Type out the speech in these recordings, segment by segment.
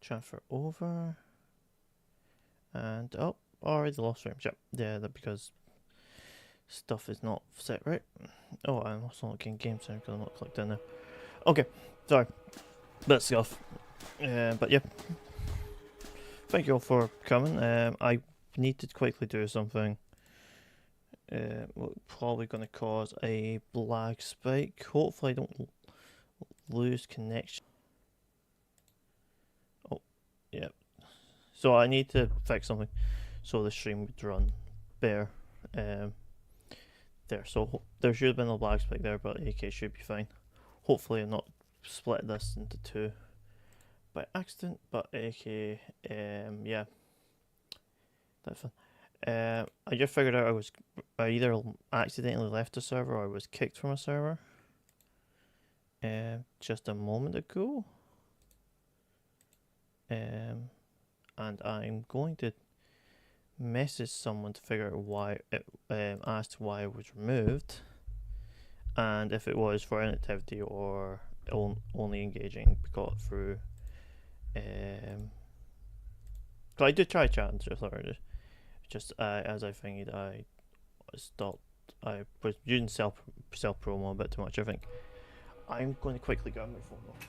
Transfer over. And, oh, already lost frames. Yep, yeah, that because stuff is not set right. Oh, I'm also not getting game sound because I'm not clicked in there. Okay, sorry. Bit of scuff. But yeah. Thank you all for coming. I need to quickly do something. Probably going to cause a lag spike. Hopefully I don't lose connection. Oh, yeah. So I need to fix something so the stream would run better. There. So there should have been a lag spike there, but AK should be fine. Hopefully I'm not split this into two by accident, but AK, yeah. That's fun. I just figured out I either accidentally left the server or I was kicked from a server. Just a moment ago. And I'm going to message someone to figure out why it asked why I was removed, and if it was for inactivity or only engaging because through. So I did try chatting to her. Just as I figured, I stopped. I was using self promo a bit too much. I think I'm going to quickly grab my phone off.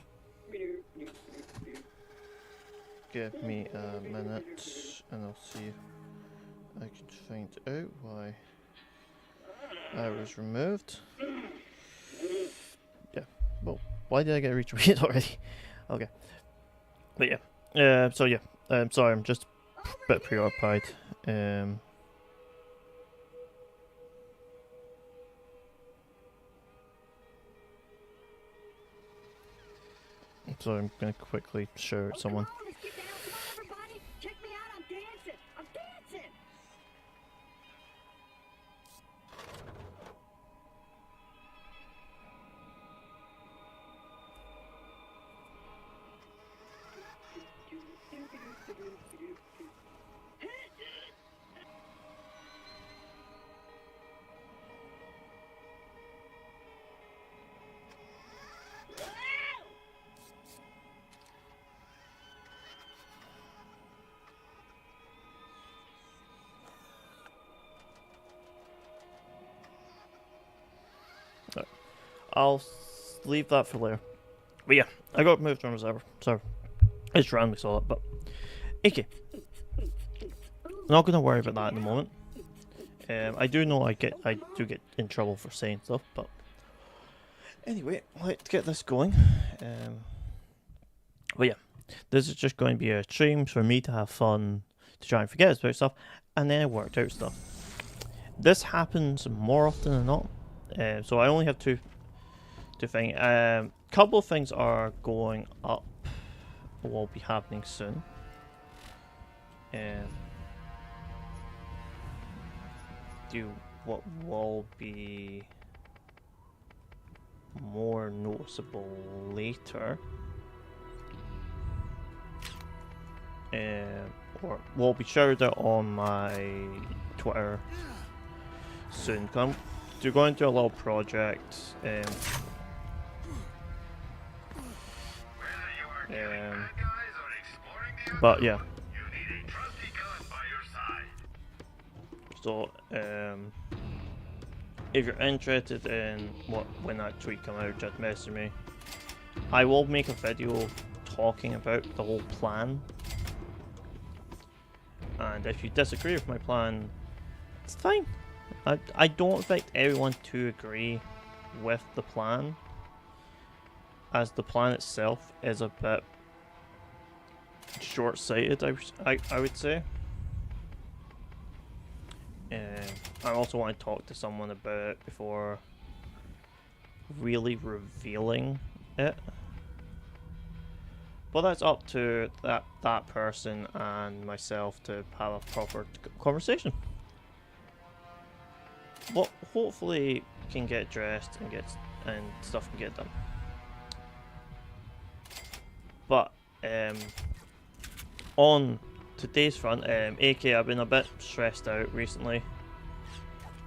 Give me a minute, and I'll see if I can find out why I was removed. Yeah. Well, why did I get retweeted already? Okay. But yeah. So yeah. Sorry, I'm just a bit preoccupied. So I'm gonna quickly show someone. I'll leave that for later. But yeah, I got moved from reserve, so it's randomly saw it. But okay, not gonna worry about that in the moment. I do know I do get in trouble for saying stuff, but anyway, let's get this going. But yeah, this is just going to be a stream for me to have fun, to try and forget about stuff, and then I worked out stuff. This happens more often than not. So I only have two things. Couple of things are going up, will be happening soon. What will be more noticeable later, or will be shared out on my Twitter soon. We're going through a little project. But yeah. So if you're interested in when that tweet comes out, just message me. I will make a video talking about the whole plan. And if you disagree with my plan, it's fine. I don't expect everyone to agree with the plan, as the plan itself is a bit short-sighted, I would say. I also want to talk to someone about it before really revealing it. But that's up to that person and myself to have a proper conversation. But hopefully can get dressed and stuff can get done. But on today's front, AK, I've been a bit stressed out recently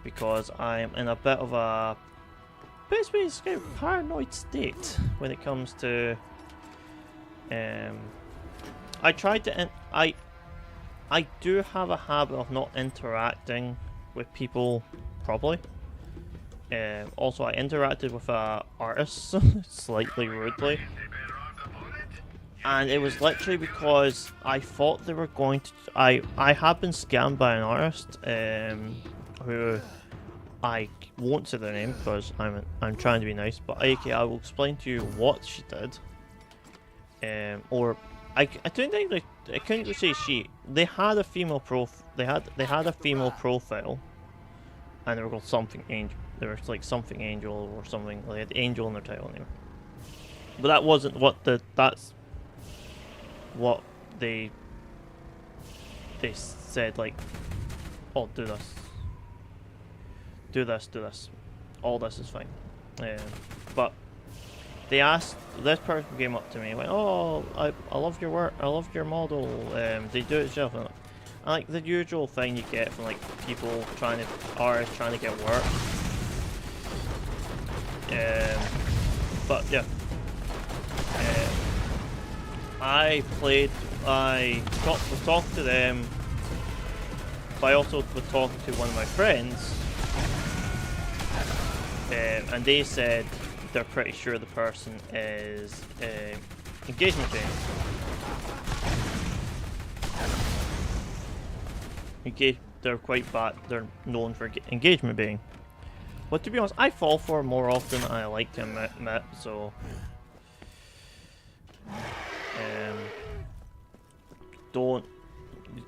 because I'm in a bit of a basically paranoid state when it comes to I tried to. I do have a habit of not interacting with people properly. Also, I interacted with a artist slightly rudely, and it was literally because I thought they were going to. I have been scammed by an artist who I won't say their name because I'm trying to be nice, but okay, I will explain to you what she did. Or I don't think I couldn't say she. They had a female they had a female profile, and they were called something angel. They were like something angel or something. They had angel in their title name. But that wasn't what that's what they said, like, oh, do this. Do this, do this. All this is fine. But they asked, this person came up to me and went, oh, I love your work, I love your model, they do it yourself. And like the usual thing you get from like people artists trying to get work. But yeah. I talked to them, but I also would talk to one of my friends, and they said they're pretty sure the person is engagement baiting. They're quite bad. They're known for engagement baiting. But to be honest, I fall for it more often than I like to admit. So,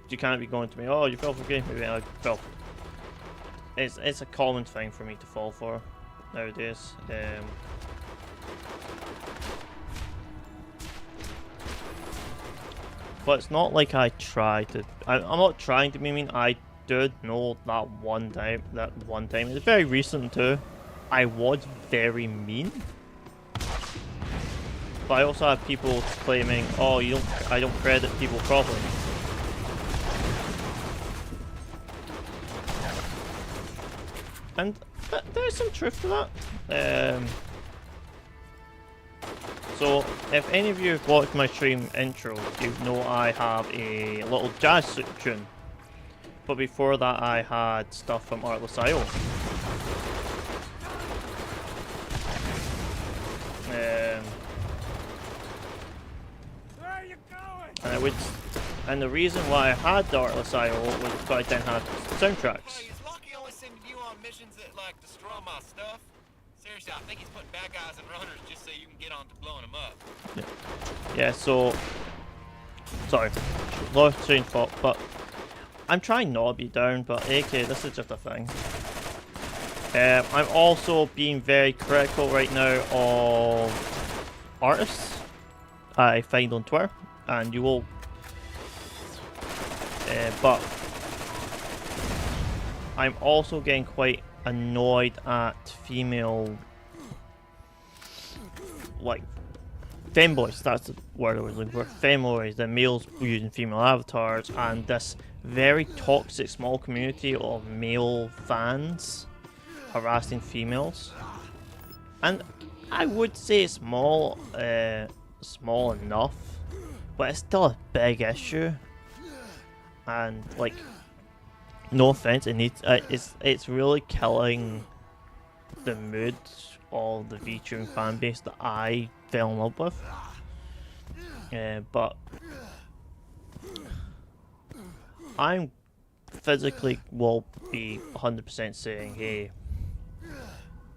you can't be going to me, oh, you fell for engagement baiting. I fell. It's a common thing for me to fall for nowadays. But it's not like I try to. I'm not trying to be mean. I did know that one time. It's very recent too. I was very mean. But I also have people claiming, "Oh, I don't credit people properly." And there's some truth to that. So, if any of you have watched my stream intro, you know I have a little jazz tune. But before that, I had stuff from Artless.io. Where are you And going? and the reason why I had the Artless.io was because I didn't have soundtracks. Hey, is Lucky only sending you on missions that like destroy my stuff? Seriously, I think he's putting bad guys and runners just so you can get on to blowing them up. Yeah, so sorry, lost train of thought, but I'm trying not to be down, but AK, this is just a thing. I'm also being very critical right now of artists I find on Twitter, and you will. But I'm also getting quite annoyed at female, like, femboys, that's the word I was looking for. Femboys, the males using female avatars, and this very toxic small community of male fans harassing females. And I would say it's small enough, but it's still a big issue. And like, no offense, it's really killing the mood of the VTubing fan base that I fell in love with. But I'm physically will be 100% saying, hey,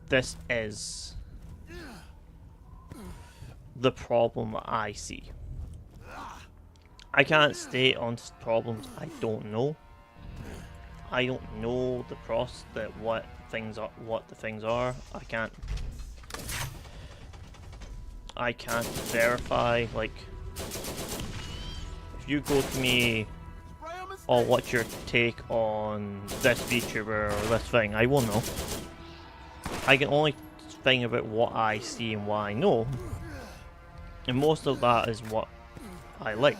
this is the problem I see. I can't state on problems I don't know. I don't know the what the things are. I can't verify, like, if you go to me, oh, what's your take on this VTuber or this thing, I won't know. I can only think about what I see and what I know, and most of that is what I like.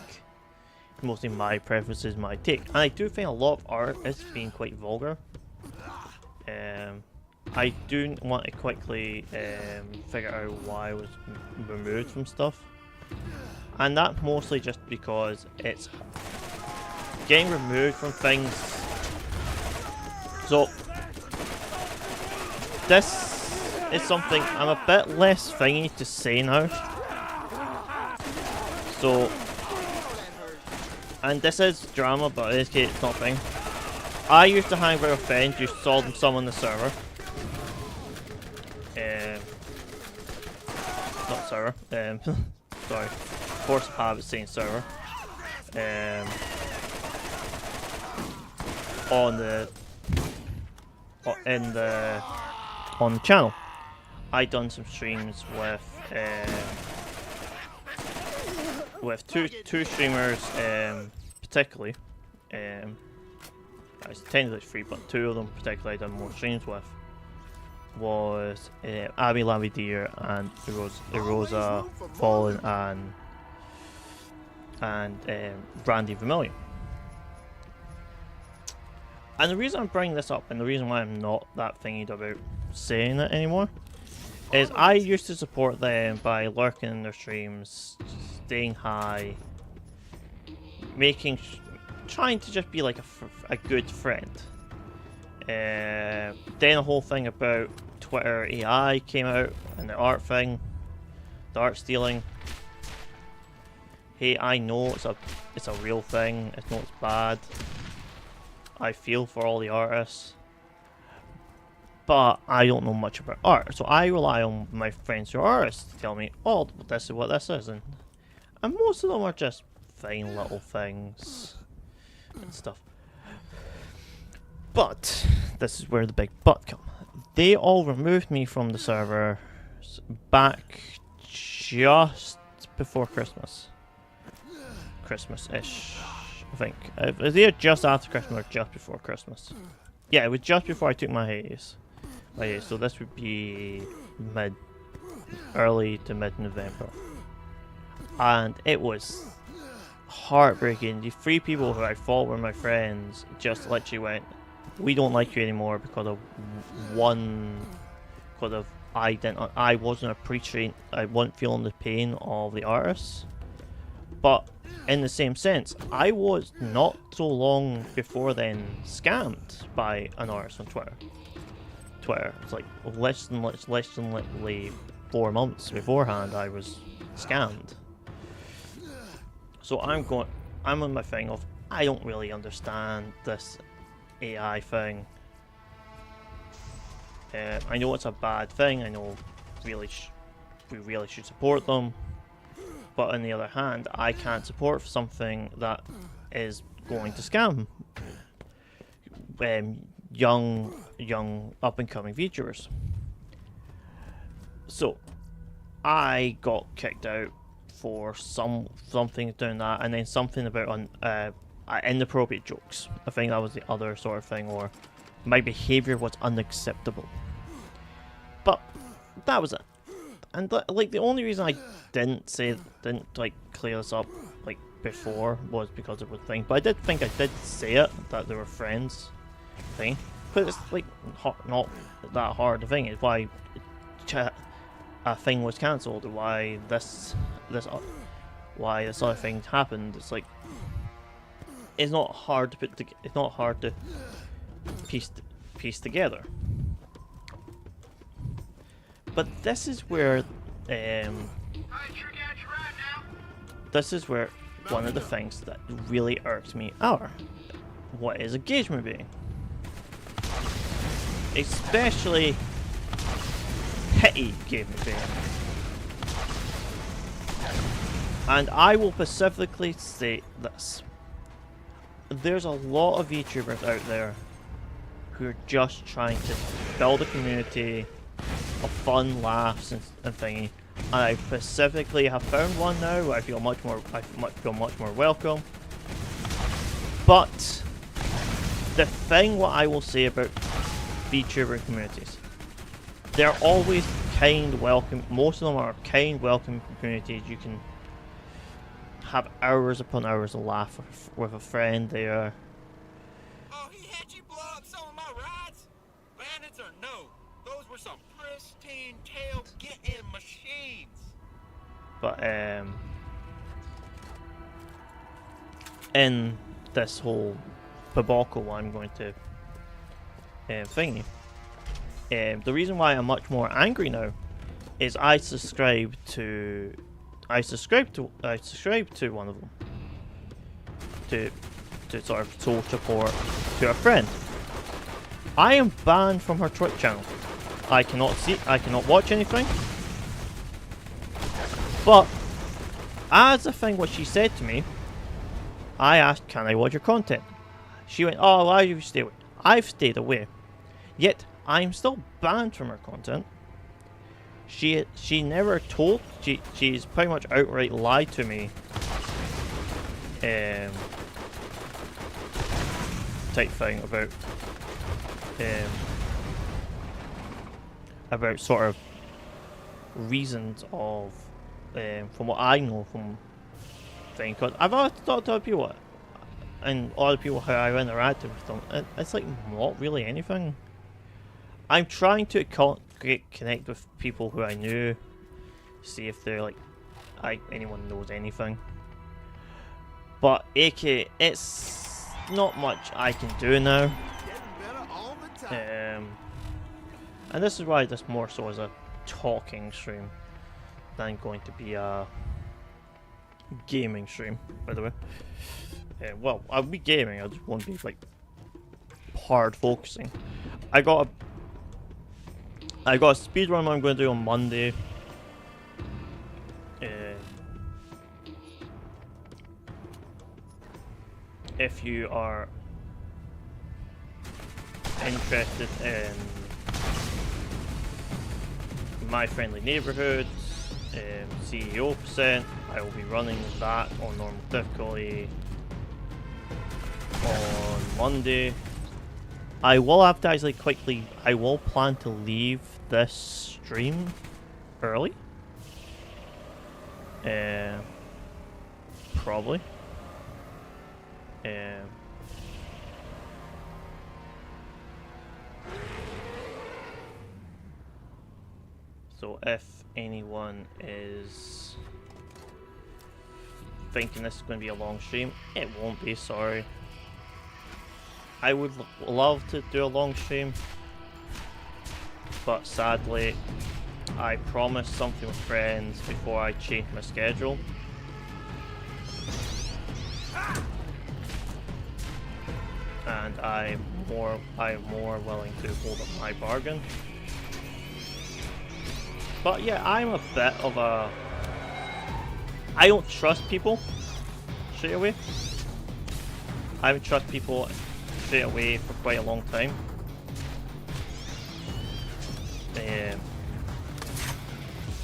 Mostly my preferences, my take. And I do think a lot of art is being quite vulgar. I do want to quickly figure out why I was removed from stuff. And that mostly just because it's getting removed from things. So this is something I'm a bit less thingy to say now. So, and this is drama, but in this case it's nothing. I used to hang out with friends who saw them summon the server. Not server. Sorry. Force of habit saying server. On the channel. I done some streams with two streamers, particularly. It's technically three, but two of them particularly I done more streams with. Was Abby Lambideer and Erosa Fallen and Randy Vermillion. And the reason I'm bringing this up, and the reason why I'm not that thingy about saying it anymore, is I used to support them by lurking in their streams, staying high, trying to just be like a good friend. Then the whole thing about Twitter AI came out, and the art thing, the art stealing. Hey, I know it's a real thing. I know it's bad. I feel for all the artists, but I don't know much about art, so I rely on my friends who are artists to tell me, oh, this is what this is, and most of them are just fine little things and stuff. But this is where the big but comes. They all removed me from the server back just before Christmas-ish. I think. It was either just after Christmas or just before Christmas. Yeah, it was just before I took my hiatus. So this would be early to mid-November. And it was heartbreaking. The three people who I thought were my friends just literally went, we don't like you anymore because of I wasn't appreciating, I wasn't feeling the pain of the artists. But in the same sense, I was not so long before then scammed by an artist on Twitter. It's like less than literally 4 months beforehand I was scammed. So I'm on my thing of, I don't really understand this AI thing. I know it's a bad thing, I know we really should support them. But on the other hand, I can't support something that is going to scam young up-and-coming VTubers. So, I got kicked out for something doing that, and then something about inappropriate jokes. I think that was the other sort of thing, or my behaviour was unacceptable. But that was it. And like the only reason I didn't clear this up like before was because of a thing. But I did think I did say it, that they were friends thing. But it's like not that hard to think. It's why a thing was cancelled, or why this other thing happened. It's like it's not hard to it's not hard to piece together. But this is where this is where one of the things that really irks me are, what is engagement being? Especially petty engagement being. And I will specifically state this. There's a lot of VTubers out there who are just trying to build a community of fun, laughs, and thingy. And I specifically have found one now where I feel much more welcome. But the thing what I will say about VTuber communities, they're always kind, welcome. Most of them are kind, welcome communities. You can have hours upon hours of laugh with a friend there. Oh, he had you blow up some of my rides? Bandits or no? Those were some pristine tail-getting machines. But in this whole debacle I'm going to thingy. The reason why I'm much more angry now is I subscribed to one of them to sort of show support to a friend. I am banned from her Twitch channel. I cannot watch anything. But as a thing what she said to me, I asked, can I watch your content? She went, oh, why do you stay away? I've stayed away. Yet I'm still banned from her content. She never told, she's pretty much outright lied to me. Type thing about sort of reasons of from what I know from thing, because I've always talked to other people and other people how I've interacted with them. It's like not really anything. I'm trying to connect with people who I knew, see if they're like anyone knows anything. But AK, it's not much I can do now. And this is why this more so is a talking stream than going to be a gaming stream, by the way. Well, I'll be gaming, I just won't be like hard focusing. I got a speedrun I'm going to do on Monday. If you are interested in My Friendly Neighborhood, CEO %, I will be running that on normal difficulty on Monday. I will have to actually quickly, I will plan to leave this stream early. Probably. So if anyone is thinking this is going to be a long stream, it won't be, sorry. I would love to do a long stream, but sadly I promised something with friends before I changed my schedule. And I'm more willing to hold up my bargain. But yeah, I'm a bit of a... I don't trust people straight away. I haven't trusted people straight away for quite a long time.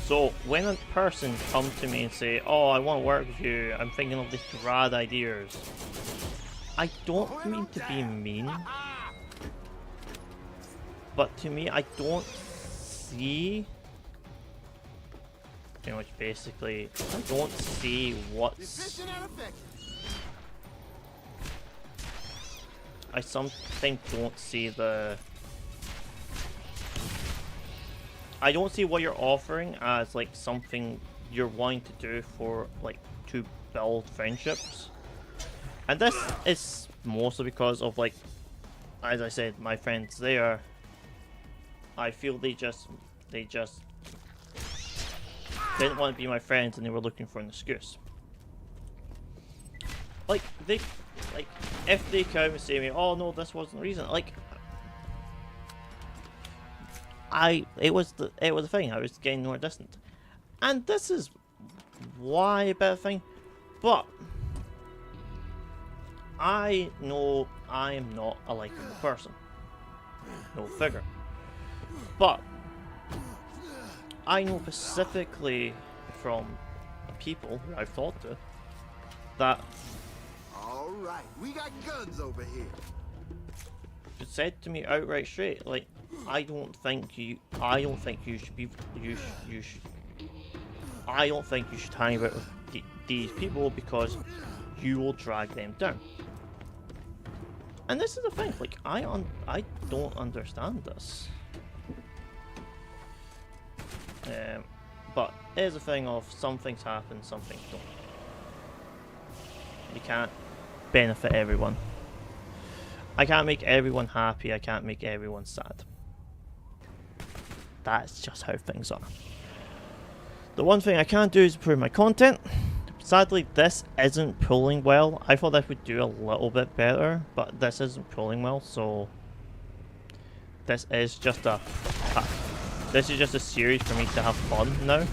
So when a person comes to me and say, oh, I want to work with you, I'm thinking of these rad ideas, I don't mean to be mean, but to me, I don't see, pretty much basically, I don't see what's, I sometimes don't see the, I don't see what you're offering as like something you're wanting to do for like to build friendships. And this is mostly because of, like, as I said, my friends there, I feel they just didn't want to be my friends and they were looking for an excuse. Like, if they come and say to me, oh no, this wasn't the reason, like, it was the thing, I was getting more distant. And this is why a better thing, but I know I am not a likable person. No figure. But I know specifically from people who I've talked to that Alright, we got guns over here. it said to me outright straight, like, I don't think you should hang out with these people because you will drag them down. And this is the thing, like, I don't understand this. But it is a thing of some things happen, some things don't. You can't benefit everyone. I can't make everyone happy, I can't make everyone sad. That's just how things are. The one thing I can do is improve my content. Sadly, this isn't pulling well. I thought this would do a little bit better, but this isn't pulling well, so this is just a series for me to have fun now.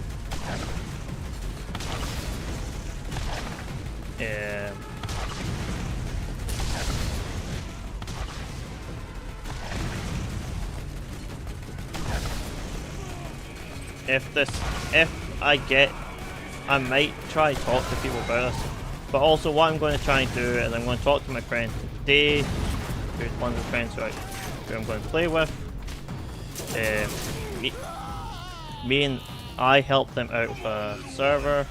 I might try to talk to people about this, but also what I'm going to try and do is I'm going to talk to my friend today, who's one of the friends who I'm going to play with. Me and I helped them out with a server.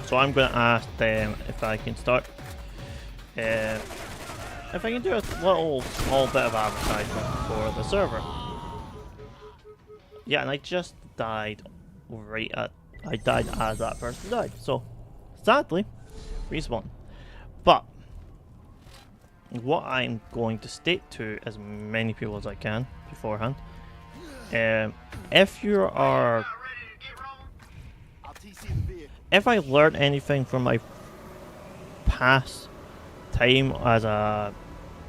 So I'm going to ask them if I can start, if I can do a little small bit of advertisement for the server. Yeah, and I just died I died as that person died. So, sadly, respawn. But, what I'm going to state to as many people as I can beforehand, if I learned anything from my past time as a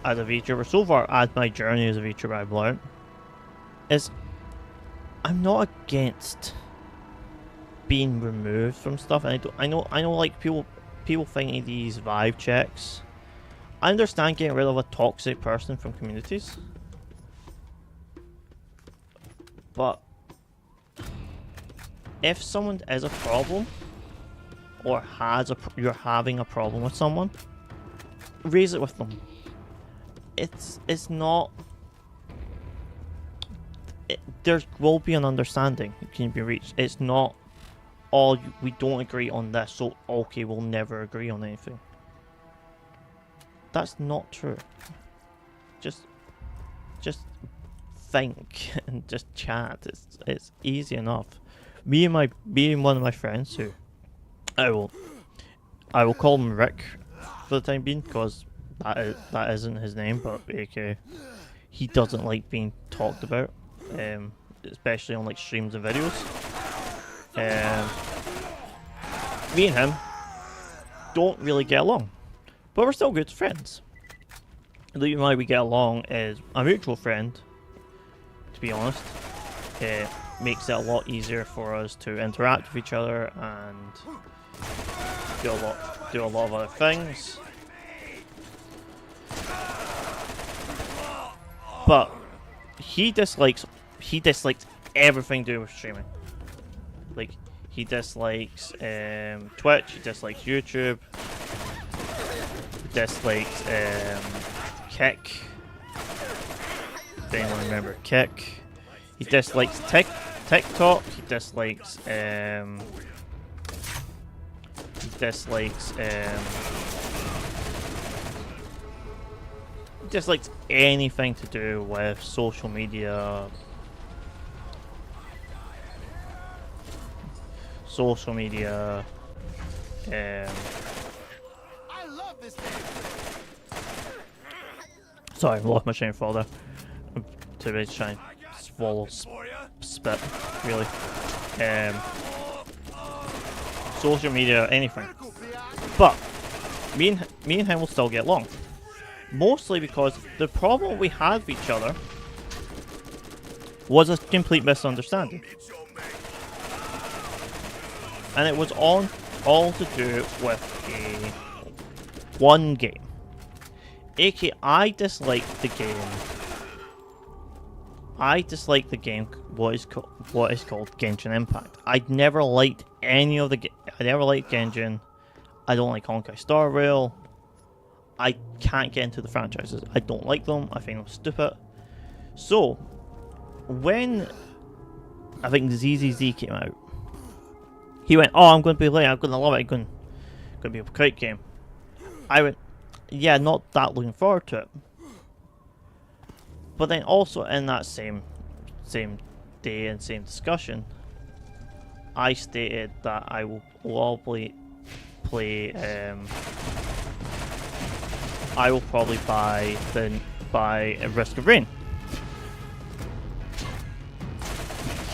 VTuber, so far as my journey as a VTuber I've learned, is I'm not against being removed from stuff. And I know like people thinking these vibe checks. I understand getting rid of a toxic person from communities, but if someone is a problem, or you're having a problem with someone, raise it with them. It's not. There will be an understanding that can be reached. It's not we don't agree on this, so okay, we'll never agree on anything. That's not true. Just think and just chat. It's easy enough. Me and one of my friends, who I will call him Rick for the time being, because that isn't his name, but okay, he doesn't like being talked about, especially on like streams and videos. Me and him don't really get along, but we're still good friends. The reason why we get along is a mutual friend, to be honest. It makes it a lot easier for us to interact with each other and do a lot of other things. But he dislikes everything to do with streaming. Like, he dislikes Twitch, he dislikes YouTube, he dislikes Kick. If anyone remember Kick. He dislikes TikTok, he dislikes anything to do with social media. I love this game. Sorry, I lost my train of thought there. I'm too busy trying to swallow spit, really. Social media, anything. But me and him will still get along. Mostly because the problem we had with each other was a complete misunderstanding. And it was all to do with one game. aka I dislike the game what is called Genshin Impact. I never liked any of the I never liked Genshin. I don't like Honkai Star Rail. I can't get into the franchises. I don't like them. I think them stupid. So when I think ZZZ came out, he went, "Oh, I'm going to be late. I'm going to love it. It's going to be a great game." I went, yeah, not that looking forward to it. But then also in that same day and same discussion, I stated that I will probably play. I will probably buy Risk of Rain.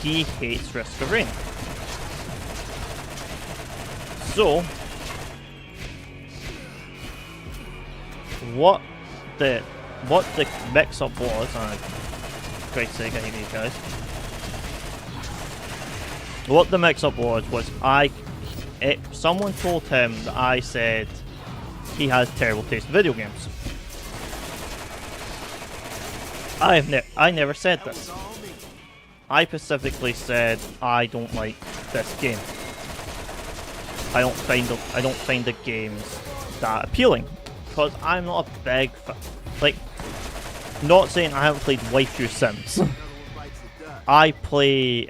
He hates Risk of Rain. So, what the mix-up was, and great sake, I hate these guys. What the mix-up was someone told him that I said he has terrible taste in video games. I never said this. I specifically said I don't like this game. I don't find the games that appealing, because I'm not a big like. Not saying I haven't played Waifu Sims. I play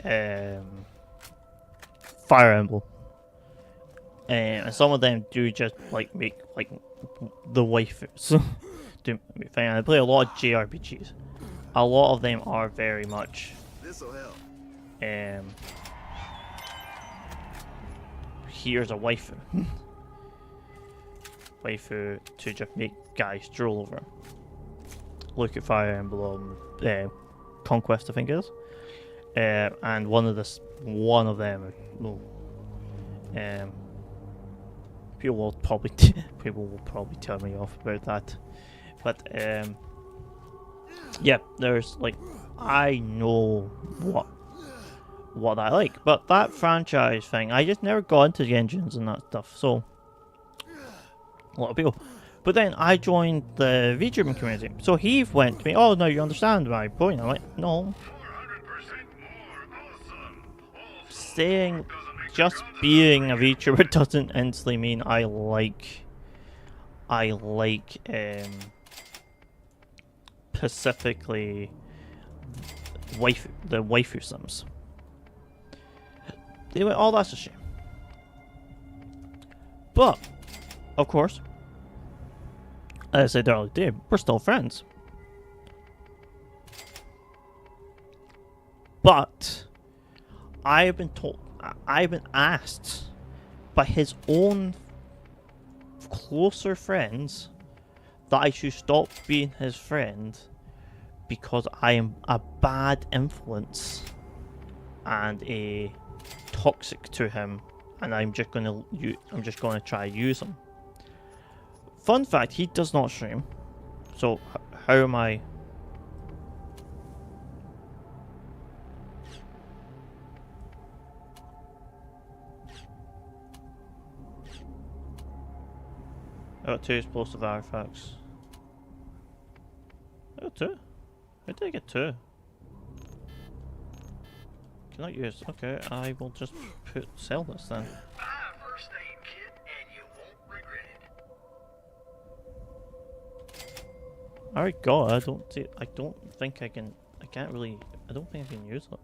Fire Emblem, and some of them do just like make like the waifus. I play a lot of JRPGs. A lot of them are very much. This'll help. Here's a waifu. Waifu to just make guys drool over. Look at Fire Emblem Conquest, I think it is. And one of them. People will probably tell me off about that, but yeah, there's like, I know what I like, but that franchise thing, I just never got into the engines and that stuff. So a lot of people. But then I joined the VTubing community, so he went to me, "Oh, no, you understand my point." I'm like, "No." Saying just being a VTuber doesn't instantly mean I like specifically the waifu sims. They went, "Oh, that's a shame." But of course, as I said earlier, we're still friends. But I've been asked by his own closer friends that I should stop being his friend because I am a bad influence and a toxic to him, and I'm just gonna try to use him. Fun fact, he does not stream. So how am I? I got 2 explosive artifacts. I got 2? How did I get 2? Cannot use. Okay, I will just sell this then. First aid kit and you won't regret it. Alright, God, I don't think I can. I don't think I can use it.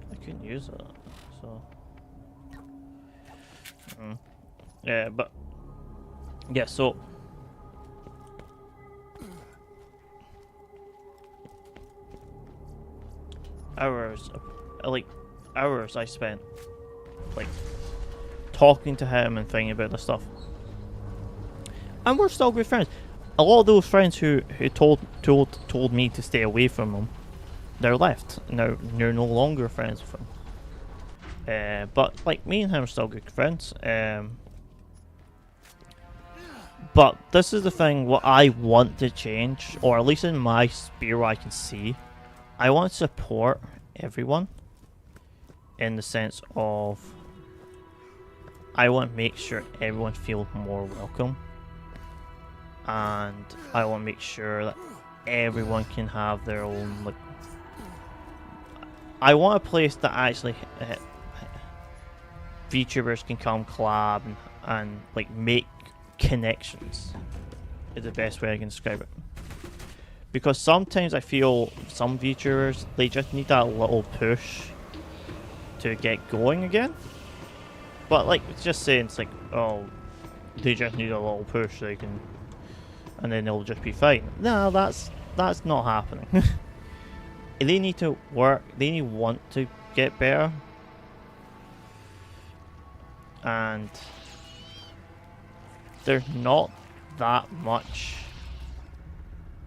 I couldn't use it, so. Yeah, but. Yeah, so. Hours I spent, like, talking to him and thinking about this stuff. And we're still good friends. A lot of those friends who told me to stay away from him, they're left. Now they're no longer friends with him. But like, me and him are still good friends. But this is the thing, what I want to change, or at least in my sphere where I can see, I want to support everyone in the sense of I want to make sure everyone feels more welcome, and I want to make sure that everyone can have their own, like, I want a place that actually VTubers can come collab and like make connections is the best way I can describe it. Because sometimes I feel some VTubers, they just need that little push to get going again. But like, it's just saying, it's like, oh, they just need a little push, they can, and then they'll just be fine. No, that's not happening. They need to work. They need want to get better, and there's not that much,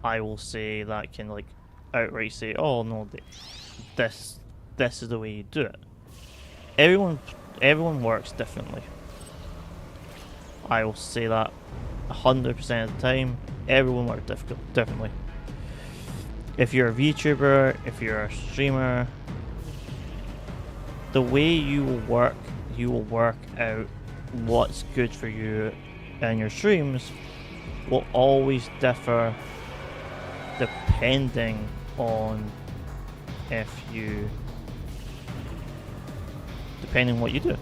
I will say, that can like outright say, "Oh no, this is the way you do it." Everyone works differently. I will say that 100% of the time. Everyone works differently. If you're a VTuber, if you're a streamer, the way you will work out what's good for you and your streams will always differ depending on depending on what you do.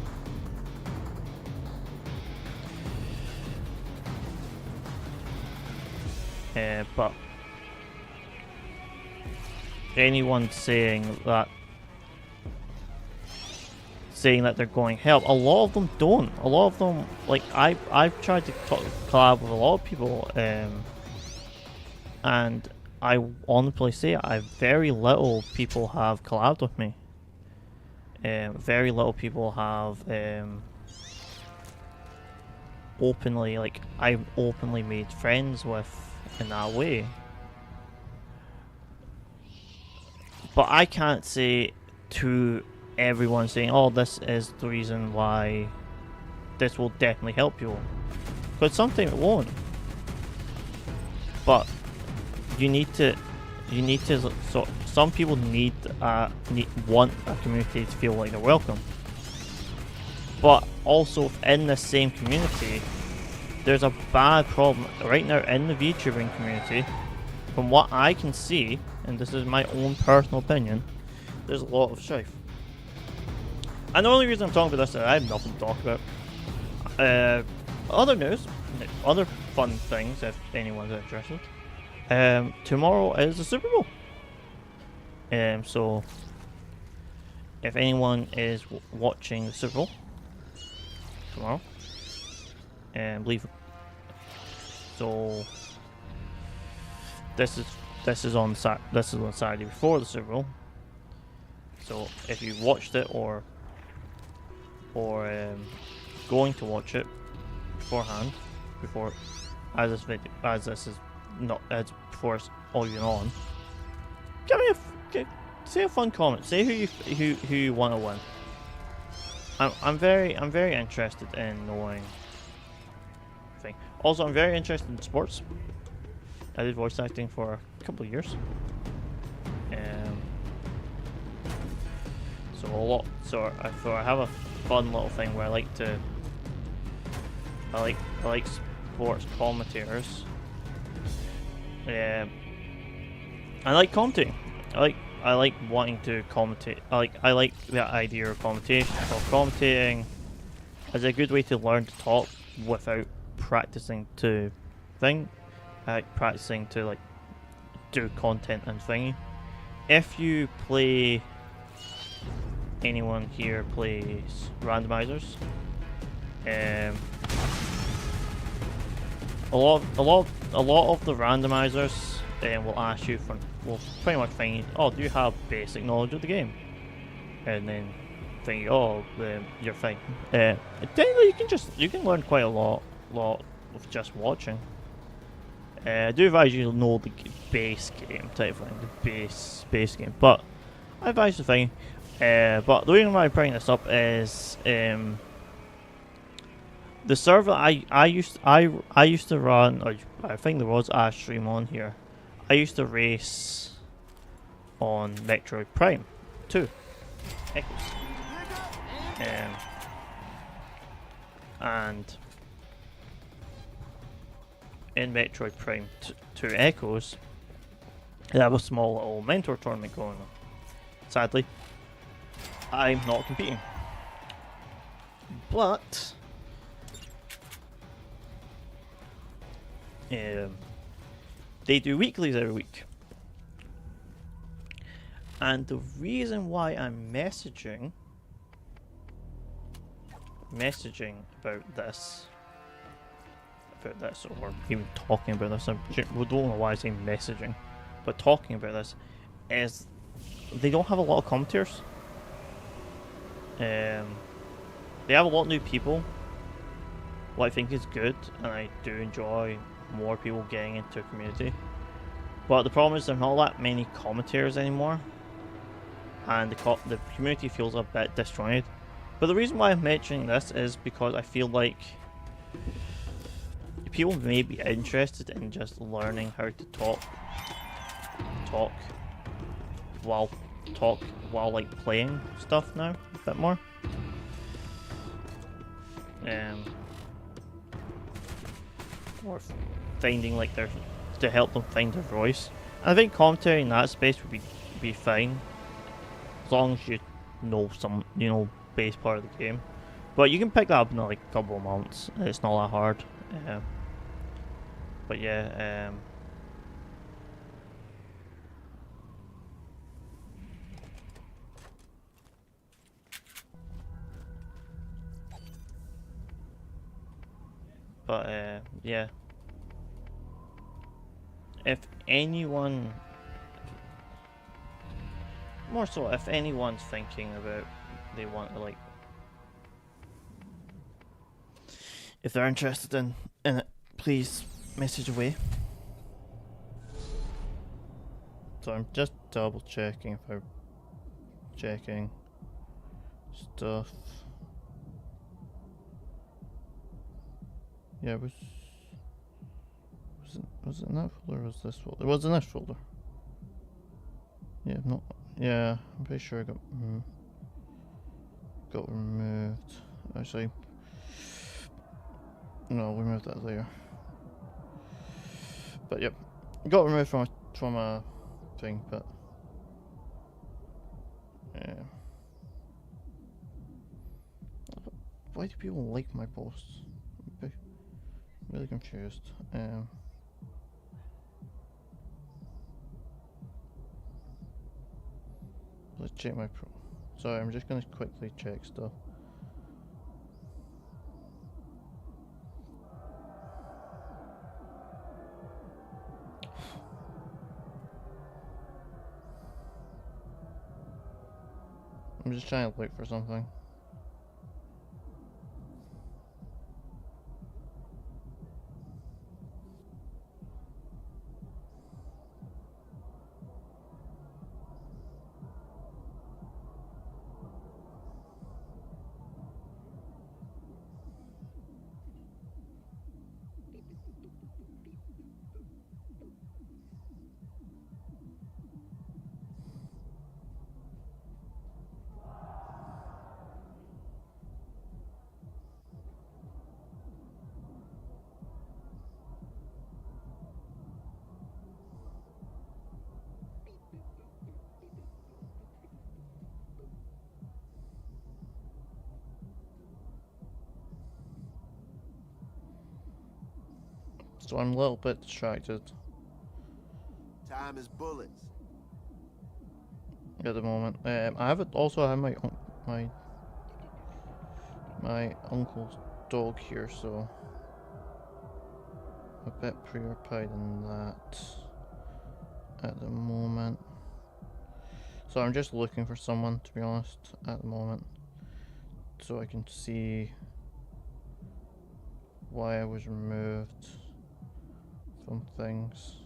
But anyone saying that they're going help, a lot of them don't. A lot of them, like I've tried to collab with a lot of people, and I honestly say very little people have collabed with me. Very little people have openly, like I've openly made friends with in that way. But I can't say to everyone saying, "Oh, this is the reason why this will definitely help you," because sometimes it won't. But you need to. So some people want a community to feel like they're welcome. But also in the same community, there's a bad problem right now in the VTubing community. From what I can see, and this is my own personal opinion, there's a lot of strife. And the only reason I'm talking about this is I have nothing to talk about. Other news, other fun things if anyone's interested. Tomorrow is the Super Bowl. So if anyone is watching the Super Bowl tomorrow, leave. So this is on Saturday before the Super Bowl. So if you watched it or going to watch it beforehand, as this is not as before it's all going on, say a fun comment. Say who you want to win. I'm very interested in knowing. Also, I'm very interested in sports. I did voice acting for a couple of years. So I have a fun little thing where I like sports commentators. I like commentating. I like wanting to commentate. I like the idea of commentating as a good way to learn to talk without practicing to practicing to like do content and thingy. If you play, anyone here plays randomizers, a lot of the randomizers will ask you will pretty much think, "Oh, do you have basic knowledge of the game?" And then think, "Oh, you're fine." Technically, you can learn quite a lot with just watching. I do advise you to know the base game type thing, the base game. But I advise the thing. But the reason why I'm bringing this up is the server I used to run, or I think there was a stream on here. I used to race on Metroid Prime 2 Echoes, and in Metroid Prime 2 Echoes, they have a small little mentor tournament going on. Sadly, I'm not competing, but they do weeklies every week. And the reason why I'm messaging about this about this or even talking about this, we don't know why I say messaging, but talking about this, is they don't have a lot of commentators. They have a lot of new people, what I think is good, and I do enjoy more people getting into a community. But the problem is there's not that many commentators anymore, and the community feels a bit disjointed. But the reason why I'm mentioning this is because I feel like people may be interested in just learning how to talk while like playing stuff now a bit more. Or finding like to help them find their voice. And I think commentary in that space would be fine, as long as you know base part of the game. But you can pick that up in like a couple of months. It's not that hard. But yeah. Yeah. If anyone's thinking about they want to like, if they're interested in it, please message away. So I'm just double checking if I'm checking stuff. Yeah, was it in that folder or was this folder? It was in this folder. Yeah, no. Yeah, I'm pretty sure it got removed. Actually, no, we removed that later. But yep, it got removed from a thing. But yeah, why do people like my posts? I'm really confused. Let's check my pro. Sorry, I'm just gonna quickly check stuff. I'm just trying to look for something. So I'm a little bit distracted Time is bullets. at the moment. I also have my uncle's dog here, so a bit preoccupied in that at the moment. So I'm just looking for someone, to be honest, at the moment, so I can see why I was removed from things.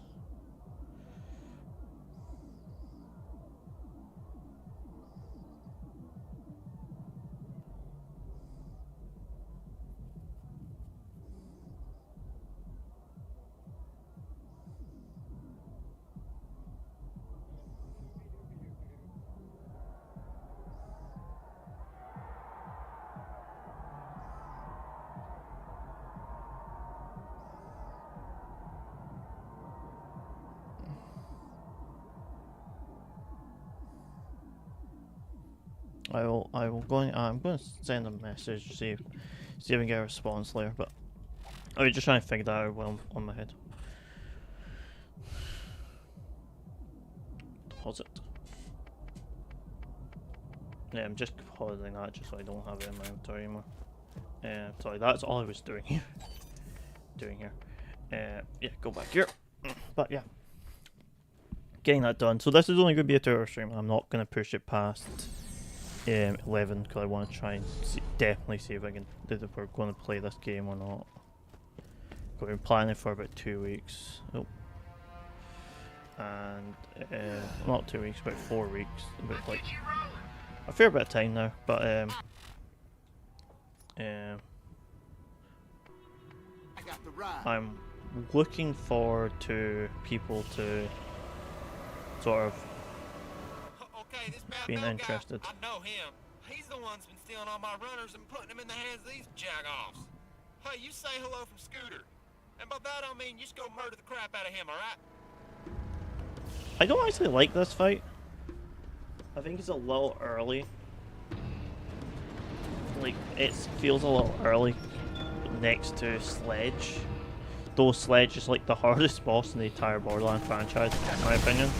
I'm going to send a message, see if I can get a response later, but I was just trying to figure that out while I'm on my head. Deposit. Yeah, I'm just pausing that just so I don't have it in my inventory anymore. Sorry, that's all I was doing here. doing here. Yeah, go back here. But yeah, getting that done. So this is only going to be a 2-hour stream. I'm not going to push it past 11 because I want to try and definitely see if I can, if we're going to play this game or not. We've been planning for about 2 weeks. Oh. And not 2 weeks, about 4 weeks. About like a fair bit of time now, but I got the ride. I'm looking forward to people to sort of Okay, this bad being Bill interested. guy, I know him. He's the one that's been stealing all my runners and putting them in the hands of these jagoffs. Hey, you say hello from Scooter. And by that I mean you just go murder the crap out of him, alright? I don't actually like this fight. I think it's a little early. Like, it feels a little early next to Sledge. Though Sledge is like the hardest boss in the entire Borderlands franchise, in my opinion.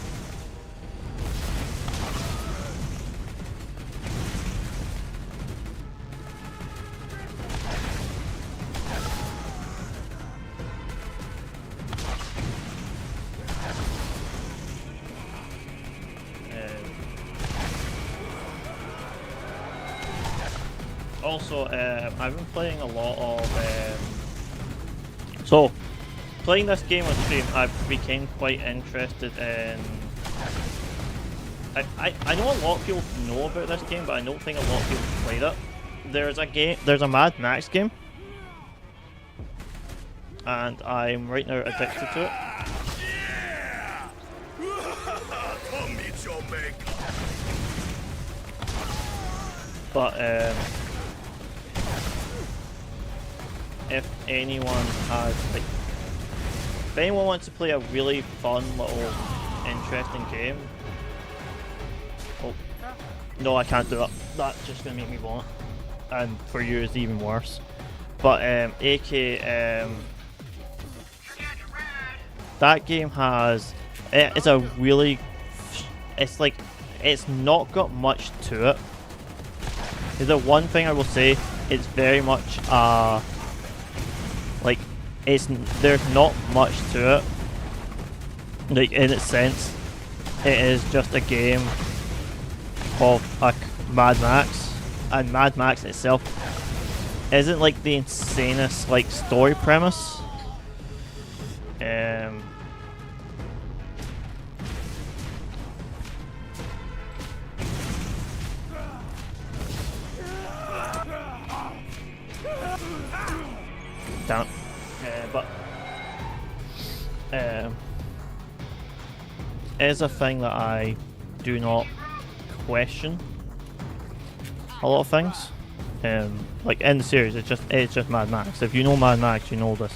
Also, I've been playing a lot of... So, playing this game on stream, I became quite interested in... I know a lot of people know about this game, but I don't think a lot of people played it. There's a Mad Max game. And I'm right now addicted to it. Come meet your maker. But, if anyone wants to play a really fun little interesting game. Oh no, I can't do that. That's just gonna make me vomit, and for you it's even worse. But that game has it's a really it's not got much to it. The one thing I will say, it's very much there's not much to it, like in its sense. It is just a game of Mad Max, and Mad Max itself isn't like the insanest like story premise. Damn it. But is a thing that I do not question a lot of things. Like in the series, it's just Mad Max. If you know Mad Max, you know this.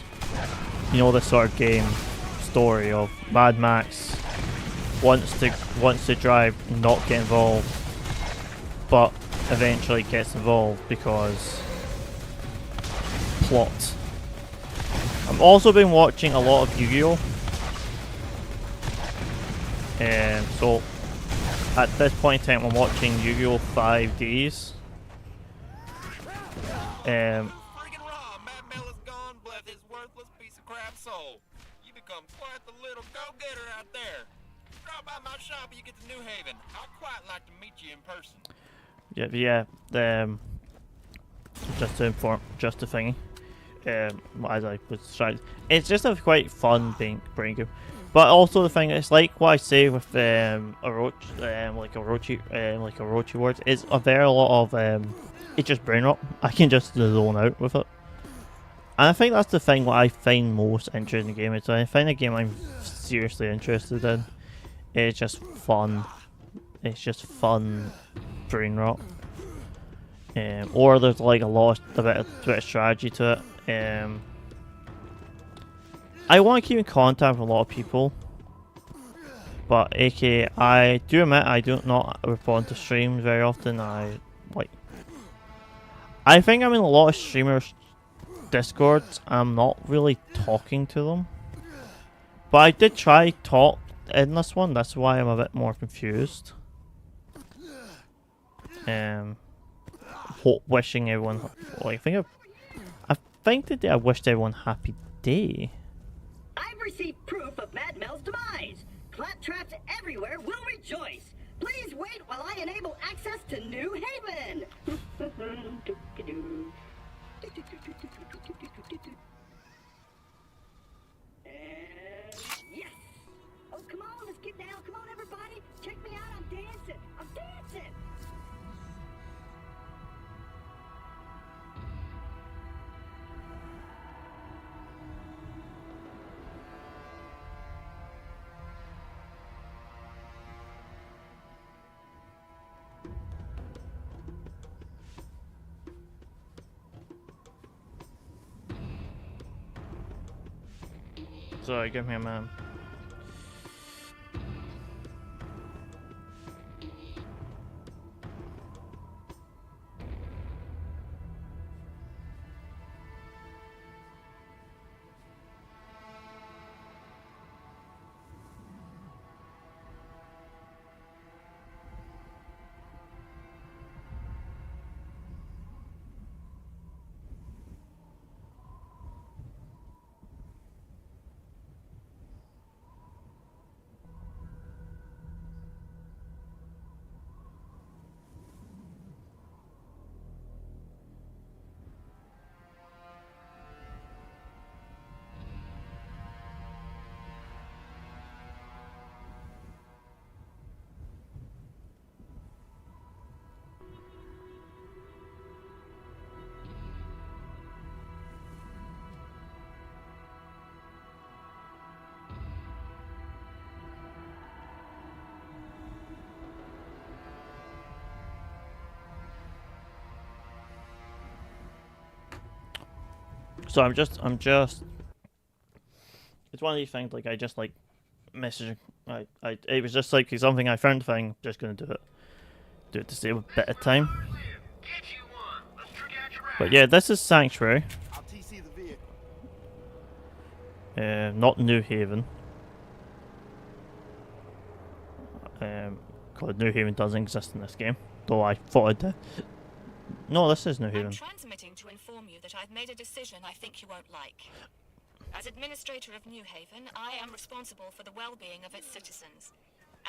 You know this sort of game story of Mad Max wants to drive, not get involved, but eventually gets involved because plot. I've also been watching a lot of Yu-Gi-Oh! So at this point in time I'm watching Yu-Gi-Oh! 5Ds. Freaking raw, Matt Mella's gone, bless his worthless piece of crap soul. You become quite the little go-getter out there. Drop by my shop and you get to New Haven. I'd quite like to meet you in person. Just a thingy. As I was trying, it's just a quite fun brain game. But also the thing, it's like what I say with Orochi words, is a very lot of it's just brain rot. I can just zone out with it. And I think that's the thing what I find most interesting in the game. Is I find a game I'm seriously interested in. It's just fun. It's just fun brain rot. Or there's like a bit of strategy to it. I want to keep in contact with a lot of people, but I do admit I do not respond to streams very often. I think I'm in a lot of streamers' discords. I'm not really talking to them, but I did try talk in this one. That's why I'm a bit more confused. Wishing everyone I think today I wished everyone happy day. I've received proof of Mad Mel's demise. Claptraps everywhere will rejoice. Please wait while I enable access to New Haven. And yes. Oh, come on, let's get down. Come on, everybody. Check me out. I'm dancing. I'm dancing. Sorry, give me a man. So I'm just. It's one of these things. Like I just like messaging. It was just like something I found. Thing. Just gonna do it. Do it to save a bit of time. But yeah, this is Sanctuary. I'll TC the vehicle. Not New Haven. Because New Haven doesn't exist in this game. Though I thought it did. No, this is New Haven. I'm transmitting to inform you that I've made a decision I think you won't like. As Administrator of New Haven, I am responsible for the well-being of its citizens.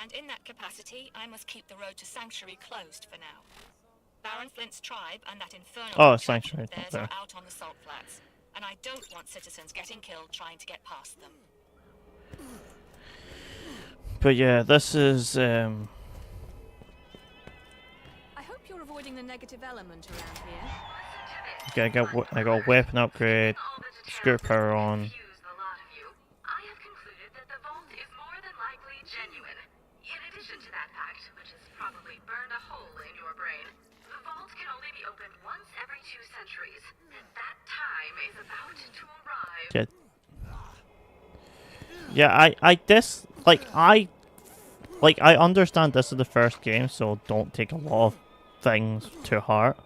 And in that capacity, I must keep the road to Sanctuary closed for now. Baron Flint's tribe and that infernal Sanctuary. of theirs are out on the salt flats. And I don't want citizens getting killed trying to get past them. But yeah, this is I hope you're avoiding the negative element around here. okay, I got a weapon upgrade, screw power on. I have concluded that the vault is more than likely genuine. In addition to that fact, which has probably burned a hole in your brain, the vault can only be opened once every 2 centuries, and that time is about to arrive. Yeah, I understand this is the first game, so don't take a lot of things to heart.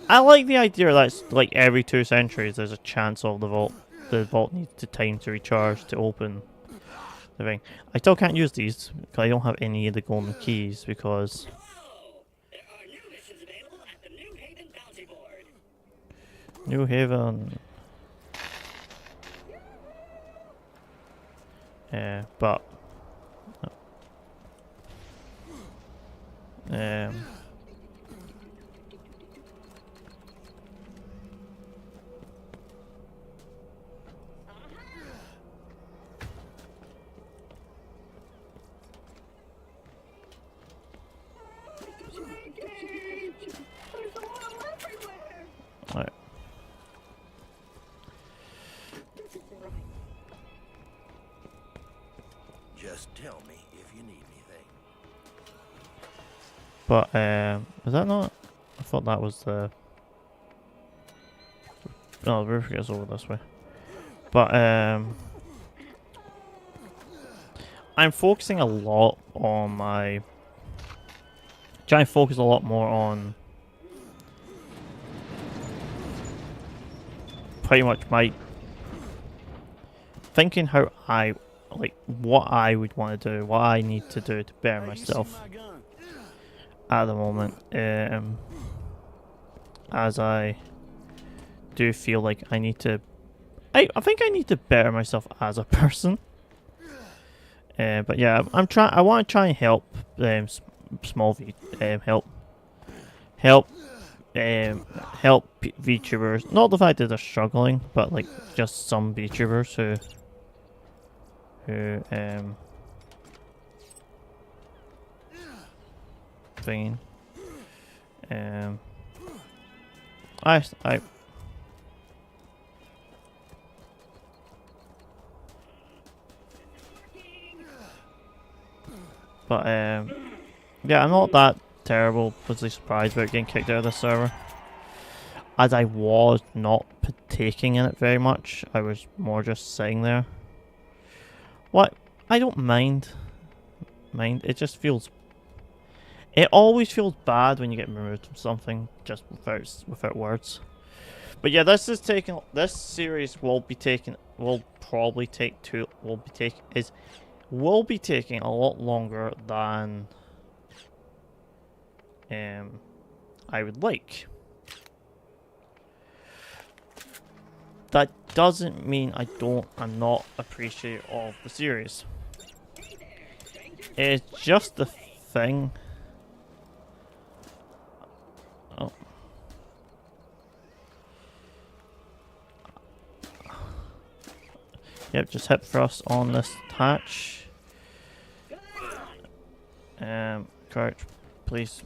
I like the idea that it's like every 2 centuries there's a chance of the vault needs the time to recharge to open the thing. I still can't use these because I don't have any of the golden keys because There are new missions available at the New Haven Bounty Board. New Haven. But There's oil everywhere. alright. This isn't right. Just tell me if you need anything. But was that not? I thought that was the. No, the roof gets over this way. But I'm focusing a lot on my. Trying to focus a lot more on pretty much my thinking how I like what I would want to do, what I need to do to better myself at the moment. As I do feel like I need to I think I need to better myself as a person. But yeah, I'm trying. I want to try and help small help VTubers. Not the fact that they're struggling, but like just some VTubers who thing. I But yeah, I'm not that terribly surprised about getting kicked out of the server, as I was not partaking in it very much. I was more just sitting there. What? I don't mind. It just feels. It always feels bad when you get removed from something just without words. But yeah, this series will be taking a lot longer than I would like. That doesn't mean I'm not appreciative of the series. It's just the thing. Oh. Yep, just hip thrust on this hatch. Crouch, please.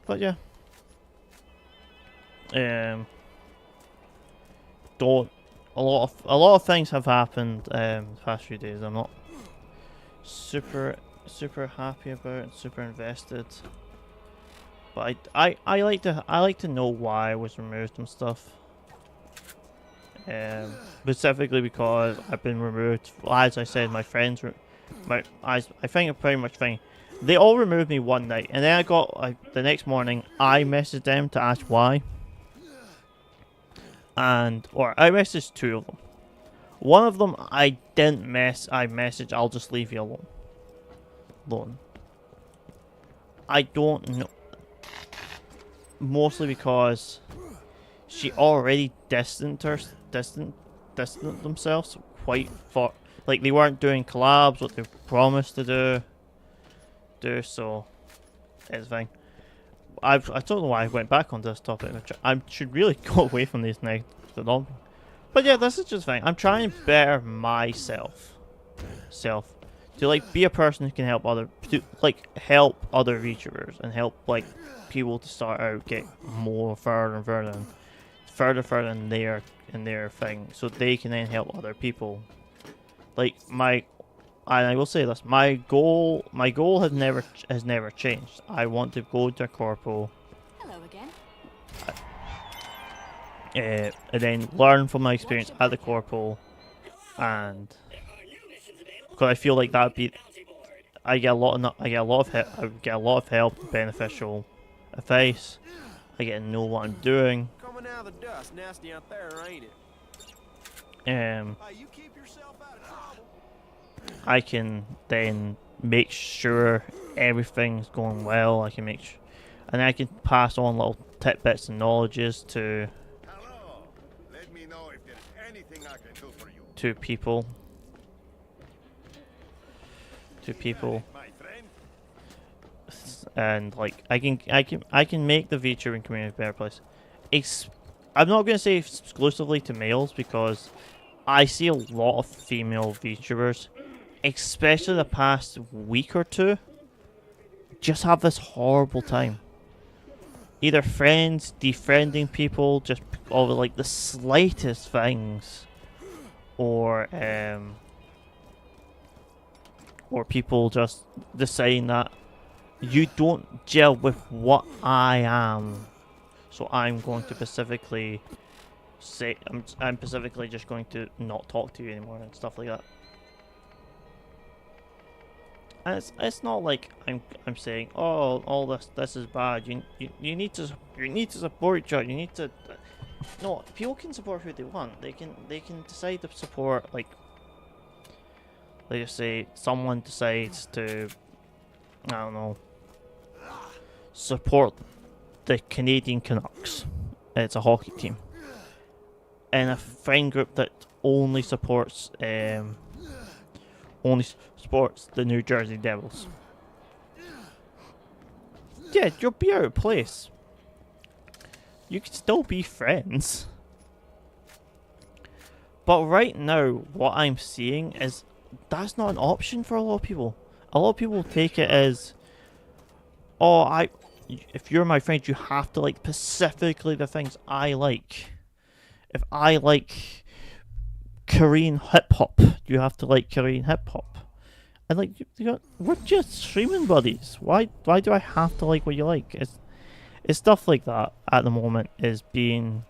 But yeah. A lot of things have happened the past few days. I'm not super happy about it, super invested. But I like to know why I was removed from stuff. Specifically because I've been removed. As I said, my friends were, I think I'm pretty much fine. They all removed me one night, and then the next morning I messaged them to ask why. Or I messaged two of them. One of them I didn't I messaged, I'll just leave you alone. I don't know. Mostly because she already distanced themselves quite far. Like, they weren't doing collabs, what they promised to do, so it's fine. I don't know why I went back on this topic. I should really go away from these next. But yeah, this is just fine. I'm trying to better myself. To like be a person who can help other VTubers and help like people to start out get more further in their thing, so they can then help other people. Like I will say this, my goal has never changed. I want to go to a corporal. Hello again. And then learn from my experience at the corporal, and because I feel like that'd be, I get a lot of help, beneficial advice. I get to know what I'm doing. Coming out of the dust, nasty out there, ain't it? You keep yourself out of trouble. I can then make sure everything's going well. I can and I can pass on little tidbits and knowledges to Know if there's anything I can do for you. to people. My friend. And like I can make the VTubing community a better place. I'm not gonna say exclusively to males, because I see a lot of female VTubers, especially the past week or two, just have this horrible time. Either friends defriending people just over like the slightest things, or people just deciding that you don't gel with what I am, so I'm going to specifically say I'm specifically just going to not talk to you anymore and stuff like that. And it's not like I'm saying, oh, all this is bad. You need to support each other. You need to. No, people can support who they want. They can decide to support, like, let's just say someone decides to, I don't know, support the Canadian Canucks. It's a hockey team. in a friend group that only supports the New Jersey Devils. Yeah, you'll be out of place. You can still be friends. But right now, what I'm seeing is that's not an option for a lot of people. A lot of people take it as, oh, if you're my friend, you have to like specifically the things I like. If I like Korean hip hop, you have to like Korean hip hop. And like, we're just streaming buddies. Why do I have to like what you like? It's stuff like that at the moment is being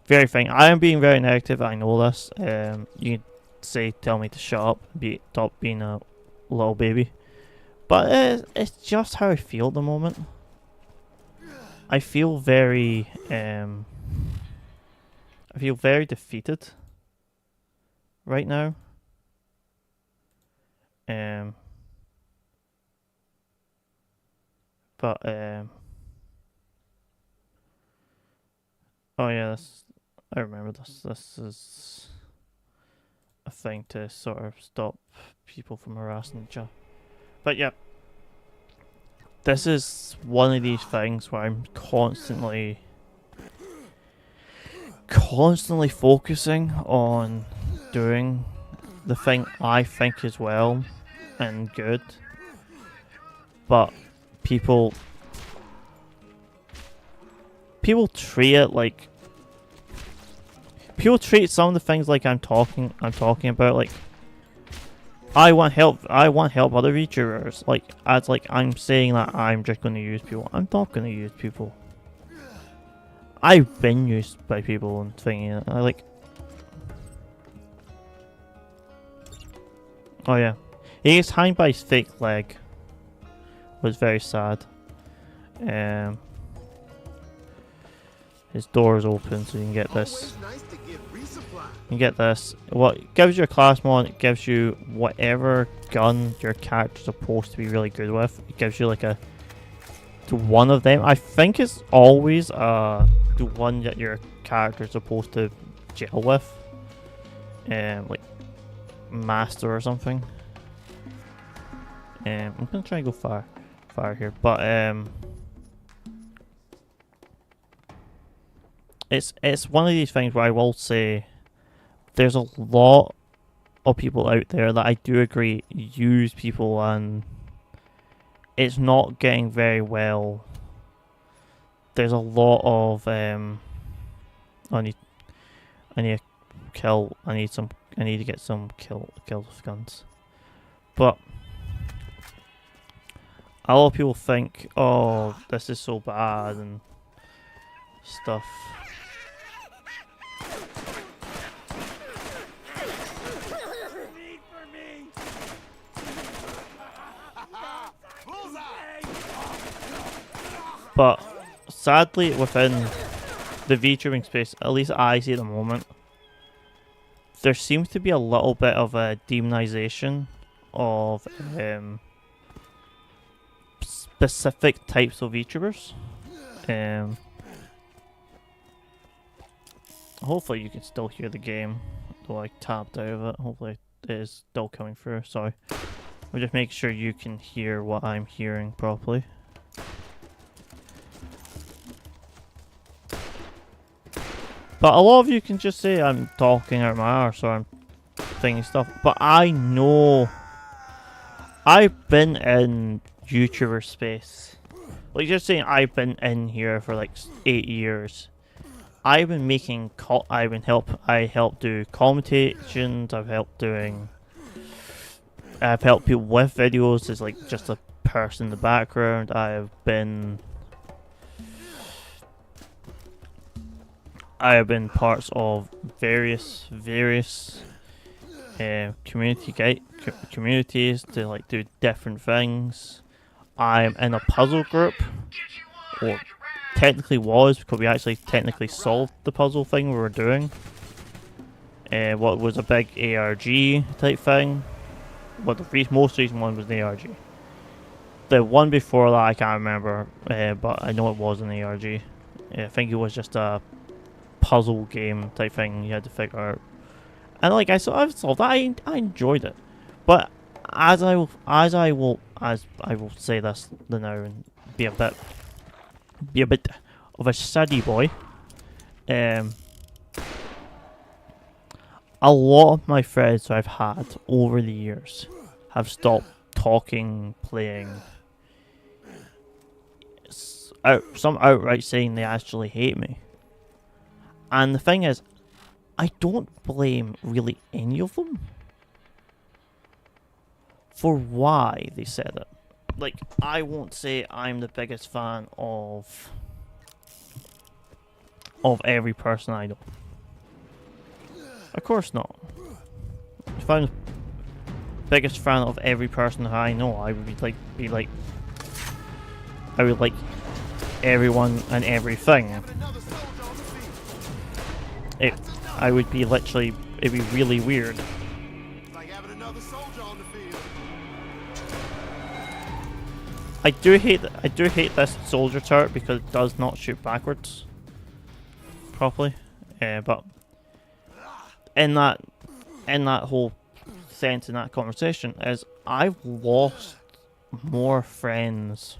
very thing. I am being very negative. I know this. You can tell me to shut up, stop being a little baby, but it's just how I feel at the moment. I feel very defeated right now. But oh yeah, I remember this. This is a thing to sort of stop people from harassing each other. But yeah, this is one of these things where I'm constantly focusing on doing the thing I think is well and good, but people treat it like some of the things like I'm talking about like I want help other VTubers, like as like I'm saying that I'm just going to use people. I'm not going to use people. I've been used by people and thinking I like. Oh yeah, he gets hanged by his fake leg. Was very sad. His door is open, so you can get this. You can get this. What gives your class mod? It gives you whatever gun your character's supposed to be really good with. It gives you like to one of them. I think it's always the one that your character's supposed to gel with. Like master or something. I'm gonna try and go far here, but it's one of these things where I will say there's a lot of people out there that I do agree use people and it's not getting very well. There's a lot of I need to kill. I need to get some kills with guns, but a lot of people think, oh, this is so bad and stuff. But sadly, within the VTubing space, at least I see at the moment, there seems to be a little bit of a demonization of specific types of VTubers. Hopefully you can still hear the game, though I tapped out of it. Hopefully it is still coming through, sorry. I'll just make sure you can hear what I'm hearing properly. But a lot of you can just say I'm talking out my arse or I'm thinking stuff. But I know I've been in YouTuber space. Like just saying I've been in here for like 8 years. I've been making I helped do commentations, I've helped people with videos as like just a person in the background. I have been parts of various communities to like do different things. I'm in a puzzle group, or technically was, because we actually technically solved the puzzle thing we were doing. What was a big ARG type thing. Well, the most recent one was an ARG. The one before that I can't remember, but I know it was an ARG. I think it was just a puzzle game type thing you had to figure out. And like I solved that, I enjoyed it. But as I will say this now and be a bit of a saddy boy. A lot of my friends I've had over the years have stopped talking, playing. Some outright saying they actually hate me. And the thing is, I don't blame really any of them for why they said it. Like, I won't say I'm the biggest fan of every person I know. Of course not. If I'm the biggest fan of every person I know, I would I would like everyone and everything. I would be literally, it'd be really weird. Like having another soldier on the field. I do hate this soldier turret because it does not shoot backwards properly. But in that whole sense, in that conversation, is I've lost more friends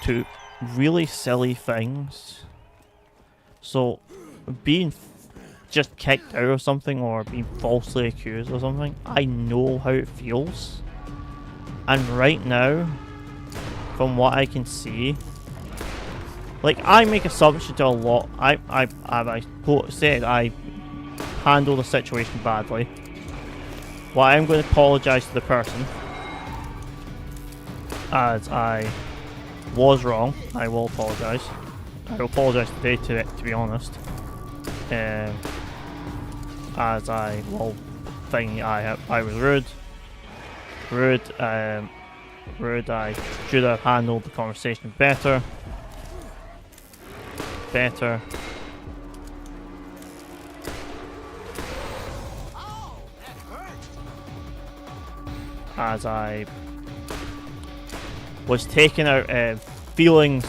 to really silly things. So being just kicked out of something or being falsely accused of something, I know how it feels. And right now, from what I can see, like, I make assumptions to a lot. I said I handle the situation badly. Well, I'm going to apologise to the person, as I was wrong. I will apologise. I will apologise today to be honest. As I will think I was rude. Rude. I should have handled the conversation better. As I was taking out feelings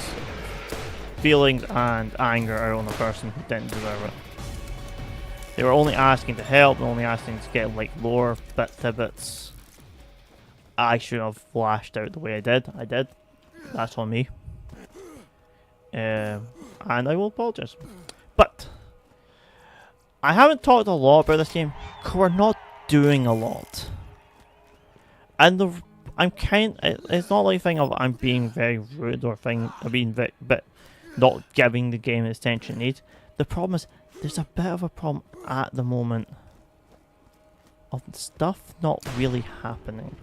and anger out on a person who didn't deserve it. They were only asking to help, only asking to get like lore tidbits. I should have lashed out the way I did. That's on me. And I will apologize. But I haven't talked a lot about this game because we're not doing a lot. And it's not like a thing of I'm being very rude or I'm being but not giving the game its attention it needs. The problem is there's a bit of a problem at the moment of stuff not really happening.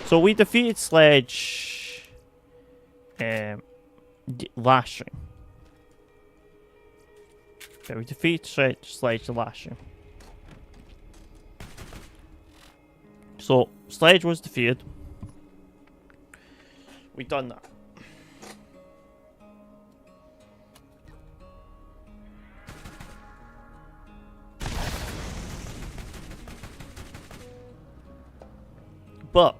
So we defeated Sledge last stream. Okay, we defeated Sledge the last stream. So Sledge was defeated. We done that. But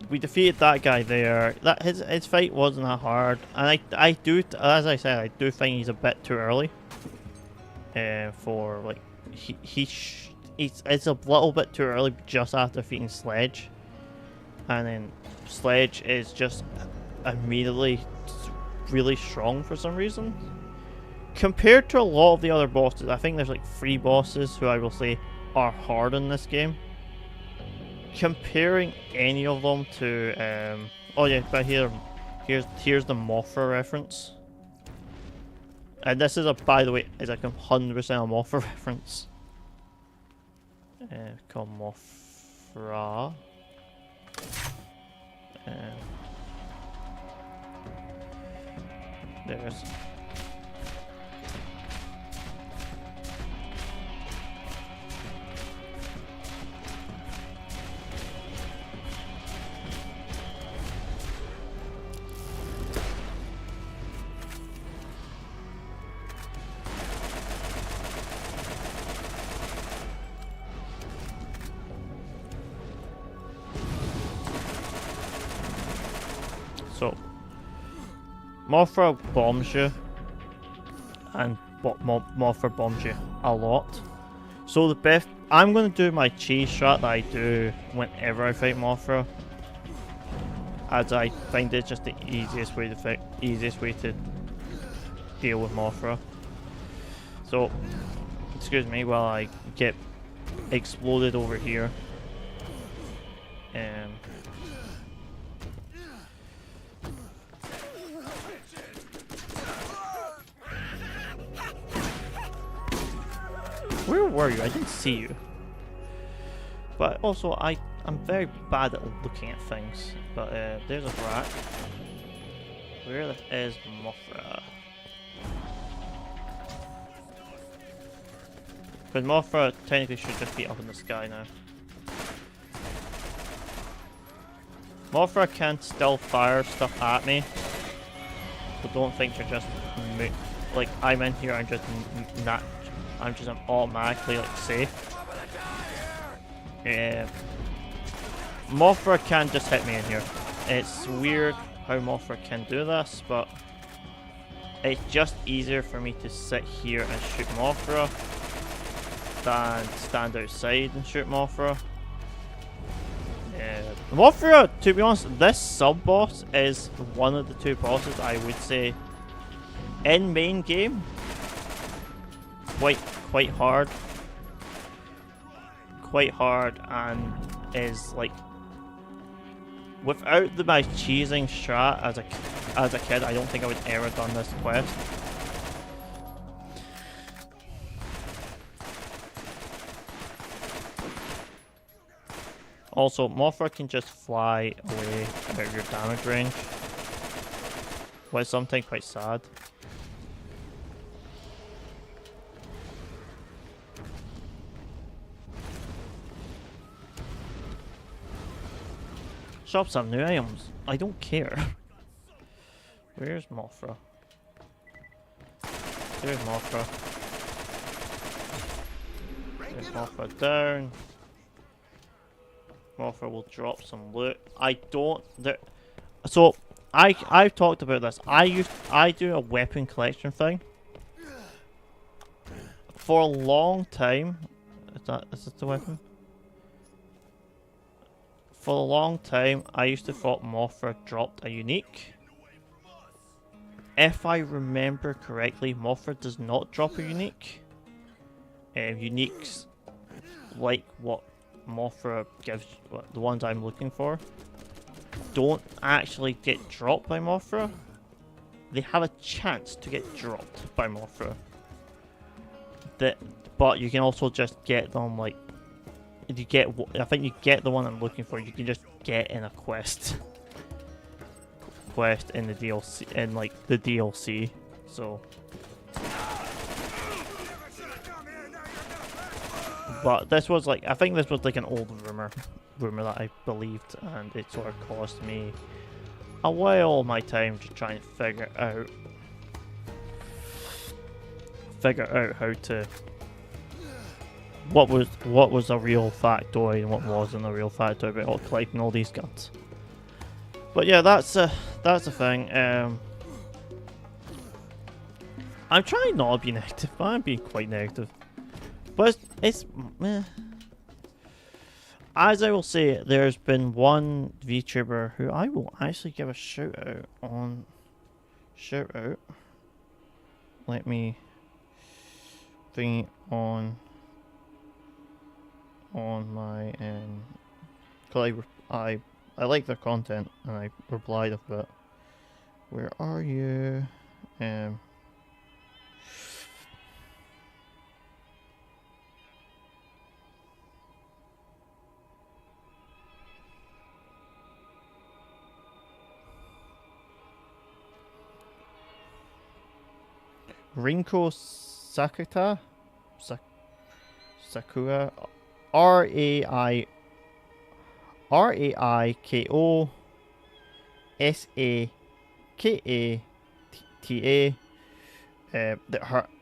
we defeated that guy there. That his fight wasn't that hard, and I do, as I said, I do think he's a bit too early. For like it's a little bit too early just after defeating Sledge, and then Sledge is just immediately really strong for some reason. Compared to a lot of the other bosses, I think there's like 3 bosses who I will say are hard in this game. Comparing any of them to oh yeah, but here's the Mothra reference. And this is by the way, is like 100% a Mothra reference. Called Mothra. There's. So Mothra bombs you, and Mothra bombs you a lot. So the best, I'm going to do my cheese strat that I do whenever I fight Mothra, as I find it's just the easiest way to deal with Mothra. So, excuse me while I get exploded over here. Where were you? I didn't see you. But also, I'm very bad at looking at things. But there's a rat. Where is Mothra? Because Mothra technically should just be up in the sky now. Mothra can still fire stuff at me, so don't think you're just like I'm in here. I'm just automatically like safe. Yeah, Mothra can just hit me in here. It's weird how Mothra can do this, but it's just easier for me to sit here and shoot Mothra than stand outside and shoot Mothra. Mothra, to be honest, this sub-boss is one of the two bosses I would say in main game quite hard. Quite hard, and is like, without my cheesing strat as a kid, I don't think I would ever done this quest. Also, Mothra can just fly away out of your damage range, which is sometimes quite sad. Shop some new items. I don't care. Where's Mothra? There's Mothra. There's Mothra down. Mothra will drop some loot. So I've talked about this. I do a weapon collection thing. For a long time. Is this the weapon? For a long time, I used to thought Mothra dropped a unique. If I remember correctly, Mothra does not drop a unique. Uniques, like what Mothra gives, the ones I'm looking for, don't actually get dropped by Mothra. They have a chance to get dropped by Mothra. But you can also just get them like, if you get, I think you get the one I'm looking for. You can just get in a quest in the DLC, in like the DLC. So, but this was like, I think this was like an old rumor that I believed, and it sort of cost me a while of my time to try and figure out how to. What was a real factoid and what wasn't a real factoid about collecting all these guns. But yeah, that's the thing. I'm trying not to be negative, but I'm being quite negative. But it's as I will say, there's been one VTuber who I will actually give a shout out on. Let me bring it on my cause I like their content and I replied a bit. Where are you? Rinko Sakura Raiko Sakata.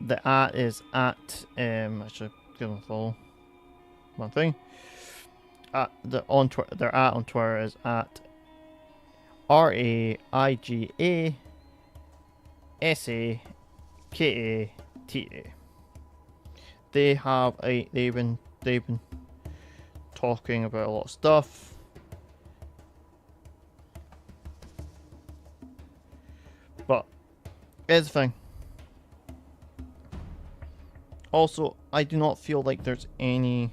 The at is at I should give them a follow. One thing. Their at on Twitter is at RAIGA SAKATA. They've been talking about a lot of stuff. But here's the thing. Also, I do not feel like there's any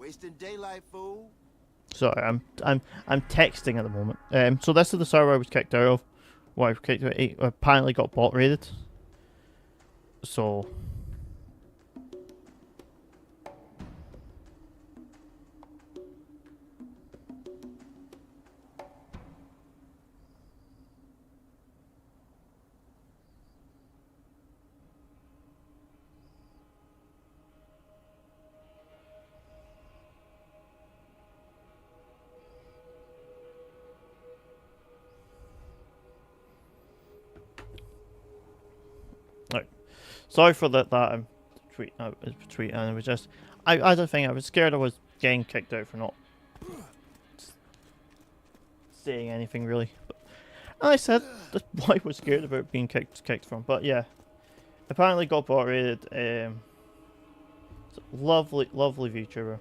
Wasting daylight, fool. Sorry, I'm texting at the moment. So this is the server I was kicked out of. Well, I was kicked out. Apparently got bot raided. So sorry for that. Tweet and it was just I don't think I was scared I was getting kicked out for not saying anything really. But I said that's why I was scared about being kicked from. But yeah, apparently got bot raided. Lovely VTuber.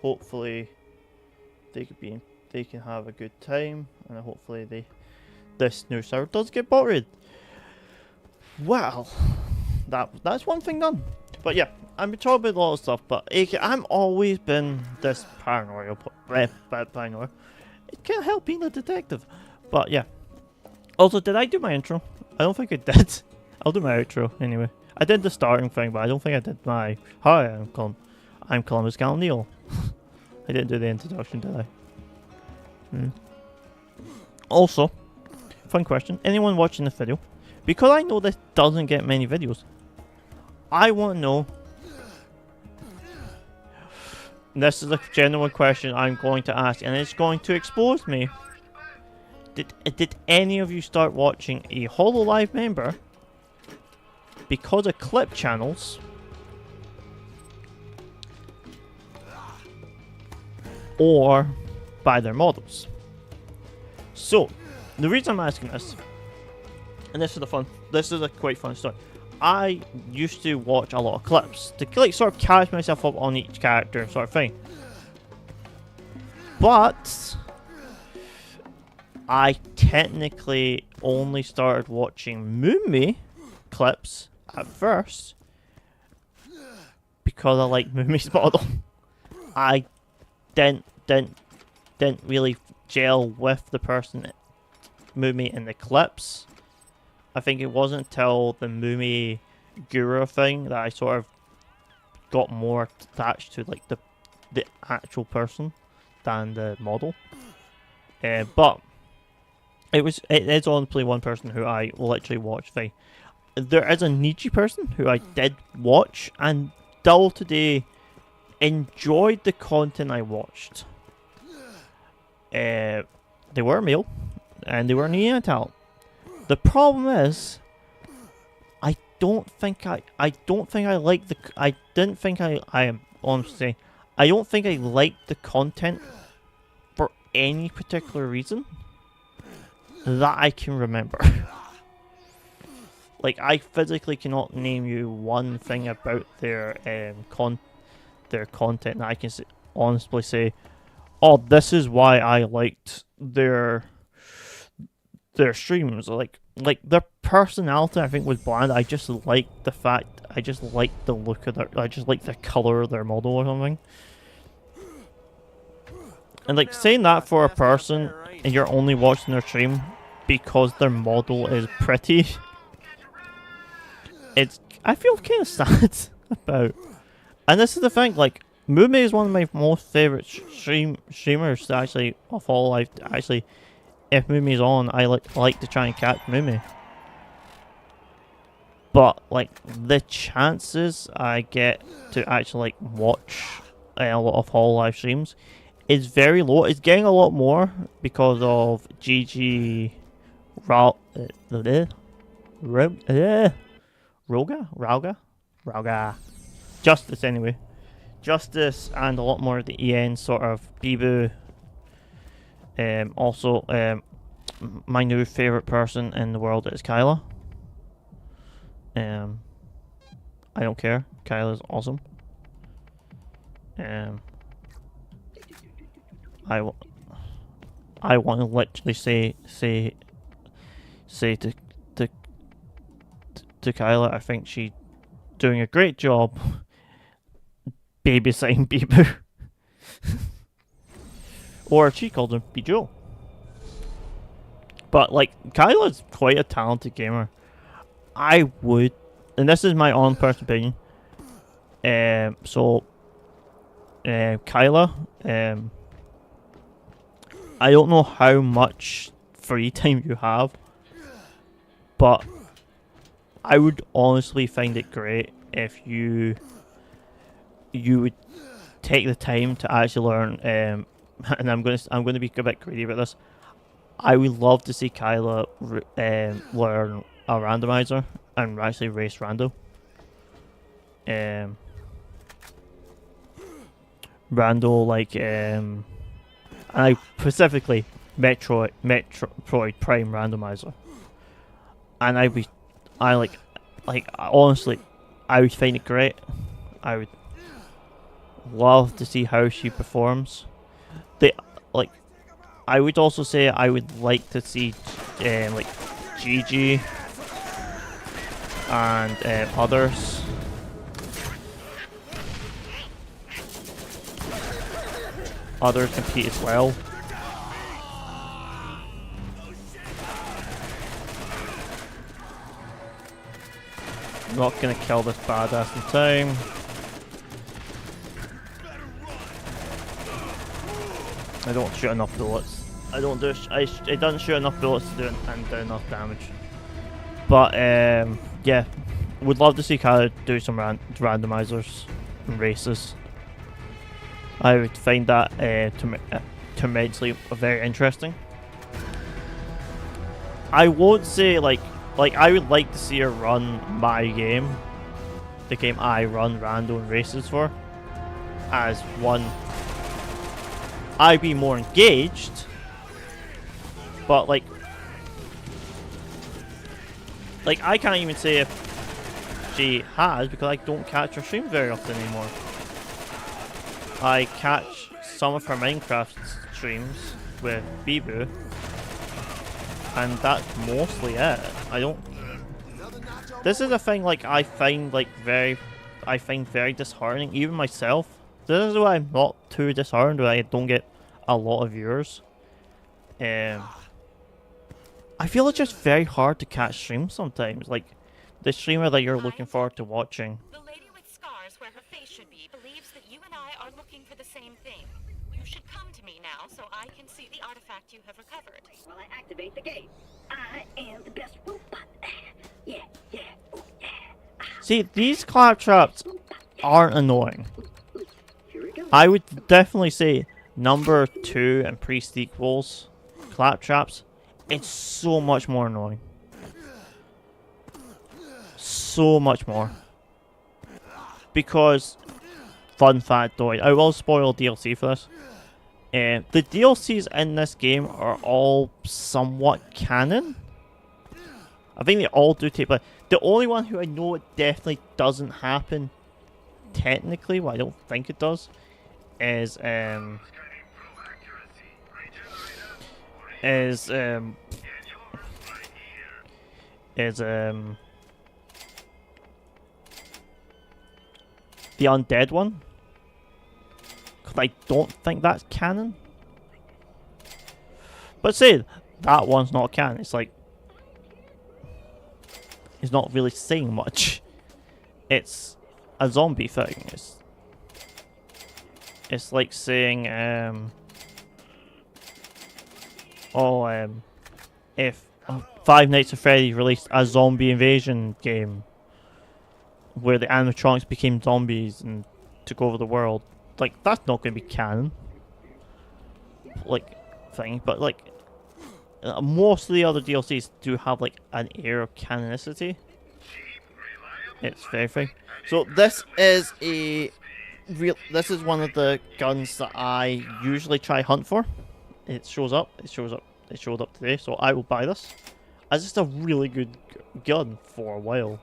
Hopefully they can have a good time, and hopefully this new server does get bot raided. Well, that's one thing done. But yeah, I'm talking about a lot of stuff, but I'm always been this paranoid. Paranoid. It can't help being a detective. But yeah. Also, did I do my intro? I don't think I did. I'll do my outro anyway. I did the starting thing, but I don't think I did my hi. I'm Columbus Galneal. I didn't do the introduction, did I? Also, fun question. Anyone watching the video? Because I know this doesn't get many videos. I want to know. This is a genuine question I'm going to ask, and it's going to expose me. Did any of you start watching a HoloLive member because of clip channels, or by their models? So, the reason I'm asking this, and this is a quite fun story. I used to watch a lot of clips to like sort of catch myself up on each character sort of thing. But I technically only started watching Moomy clips at first because I like Moomy's model. I didn't really gel with the person Moomy in the clips. I think it wasn't until the Moomy Guru thing that I sort of got more attached to like the actual person than the model. But it is only one person who I literally watched. There is a Nietzsche person who I did watch and still today enjoyed the content I watched. They were male and they were Neanderthal. The problem is, I don't think I like the. I didn't think I am honestly. I don't think I liked the content for any particular reason that I can remember. Like, I physically cannot name you one thing about their content that I can honestly say, oh, this is why I liked their streams. Like their personality, I think, was bland. I just liked the fact. I just liked the look of their. I just liked the color of their model or something. And like saying that for a person, and you're only watching their stream because their model is pretty. I feel kind of sad about And this is the thing, like, Mumi is one of my most favorite streamers actually of all life. Actually, if Mumi's on, I like to try and catch Mumi. But like the chances I get to actually like watch a lot of Hall live streams is very low. It's getting a lot more because of GG Rauga. Justice anyway. Justice and a lot more of the EN sort of Bibu. Also, my new favorite person in the world is Kyla. I don't care. Kyla's awesome. I want to literally say to Kyla, I think she's doing a great job babysitting Bibu. Or she called him Bijou. But like, Kyla's quite a talented gamer. I would, and this is my own personal opinion. Kyla, I don't know how much free time you have, but I would honestly find it great if you would take the time to actually learn. And I'm gonna be a bit greedy about this. I would love to see Kyla learn a randomizer and actually race rando. Rando like and I specifically Metroid Prime randomizer. And honestly, I would find it great. I would love to see how she performs. I would also say I would like to see like GG and others. Others compete as well. I'm not gonna kill this badass in time. I don't shoot enough bullets. It doesn't shoot enough bullets to do enough damage. But yeah, would love to see Kyla do some randomizers and races. I would find that tremendously very interesting. I won't say like I would like to see her run my game, the game I run random races for, as one. I'd be more engaged, but like I can't even say if she has, because I don't catch her streams very often anymore. I catch some of her Minecraft streams with Bibu, and that's mostly it. I don't. This is a thing like I find very disheartening, even myself. This is why I'm not too disheartened when I don't get a lot of viewers. I feel it's just very hard to catch streams sometimes. Like the streamer that you're looking forward to watching. The lady with scars where her face should be believes that you and I are looking for the same thing. You should come to me now so I can see the artifact you have recovered. While I activate the gate. I am the best robot. Yeah, yeah, oh yeah. See, these claptraps aren't annoying. Here we go. I would definitely say number 2 and priest equals claptraps. It's so much more annoying. So much more. Because, fun fact though, I will spoil DLC for this. The DLCs in this game are all somewhat canon. I think they all do take place. The only one who I know it definitely doesn't happen technically, well I don't think it does, is the undead one. Because I don't think that's canon. But say that one's not canon. It's like it's not really saying much. It's a zombie thing. It's like saying, if Five Nights at Freddy's released a zombie invasion game where the animatronics became zombies and took over the world, like, that's not going to be canon. Like, thing, but like, most of the other DLCs do have like an air of canonicity. It's very thing. So this is this is one of the guns that I usually try hunt for. It shows up. It showed up today, so I will buy this. It's just a really good gun for a while.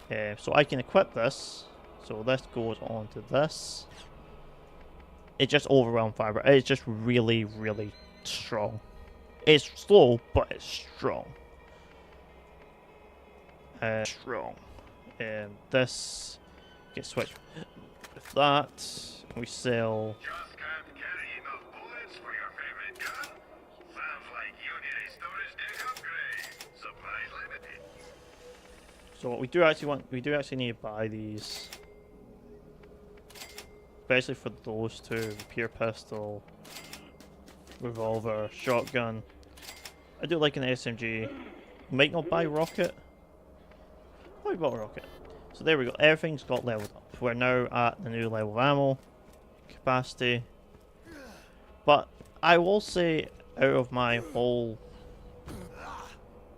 So I can equip this. So this goes on to this. It just overwhelmed fiber. It's just really, really strong. It's slow, but it's strong. This gets switched with that. We sell. Just can't carry enough bullets for your favorite gun? Sounds like you need a storage tank upgrade. Supplies limited. So what we do actually need to buy these. Especially for those two, repair pistol, revolver, shotgun. I do like an SMG. Might not buy rocket. Probably bought a rocket. So there we go. Everything's got leveled up. We're now at the new level of ammo capacity. But I will say, out of my whole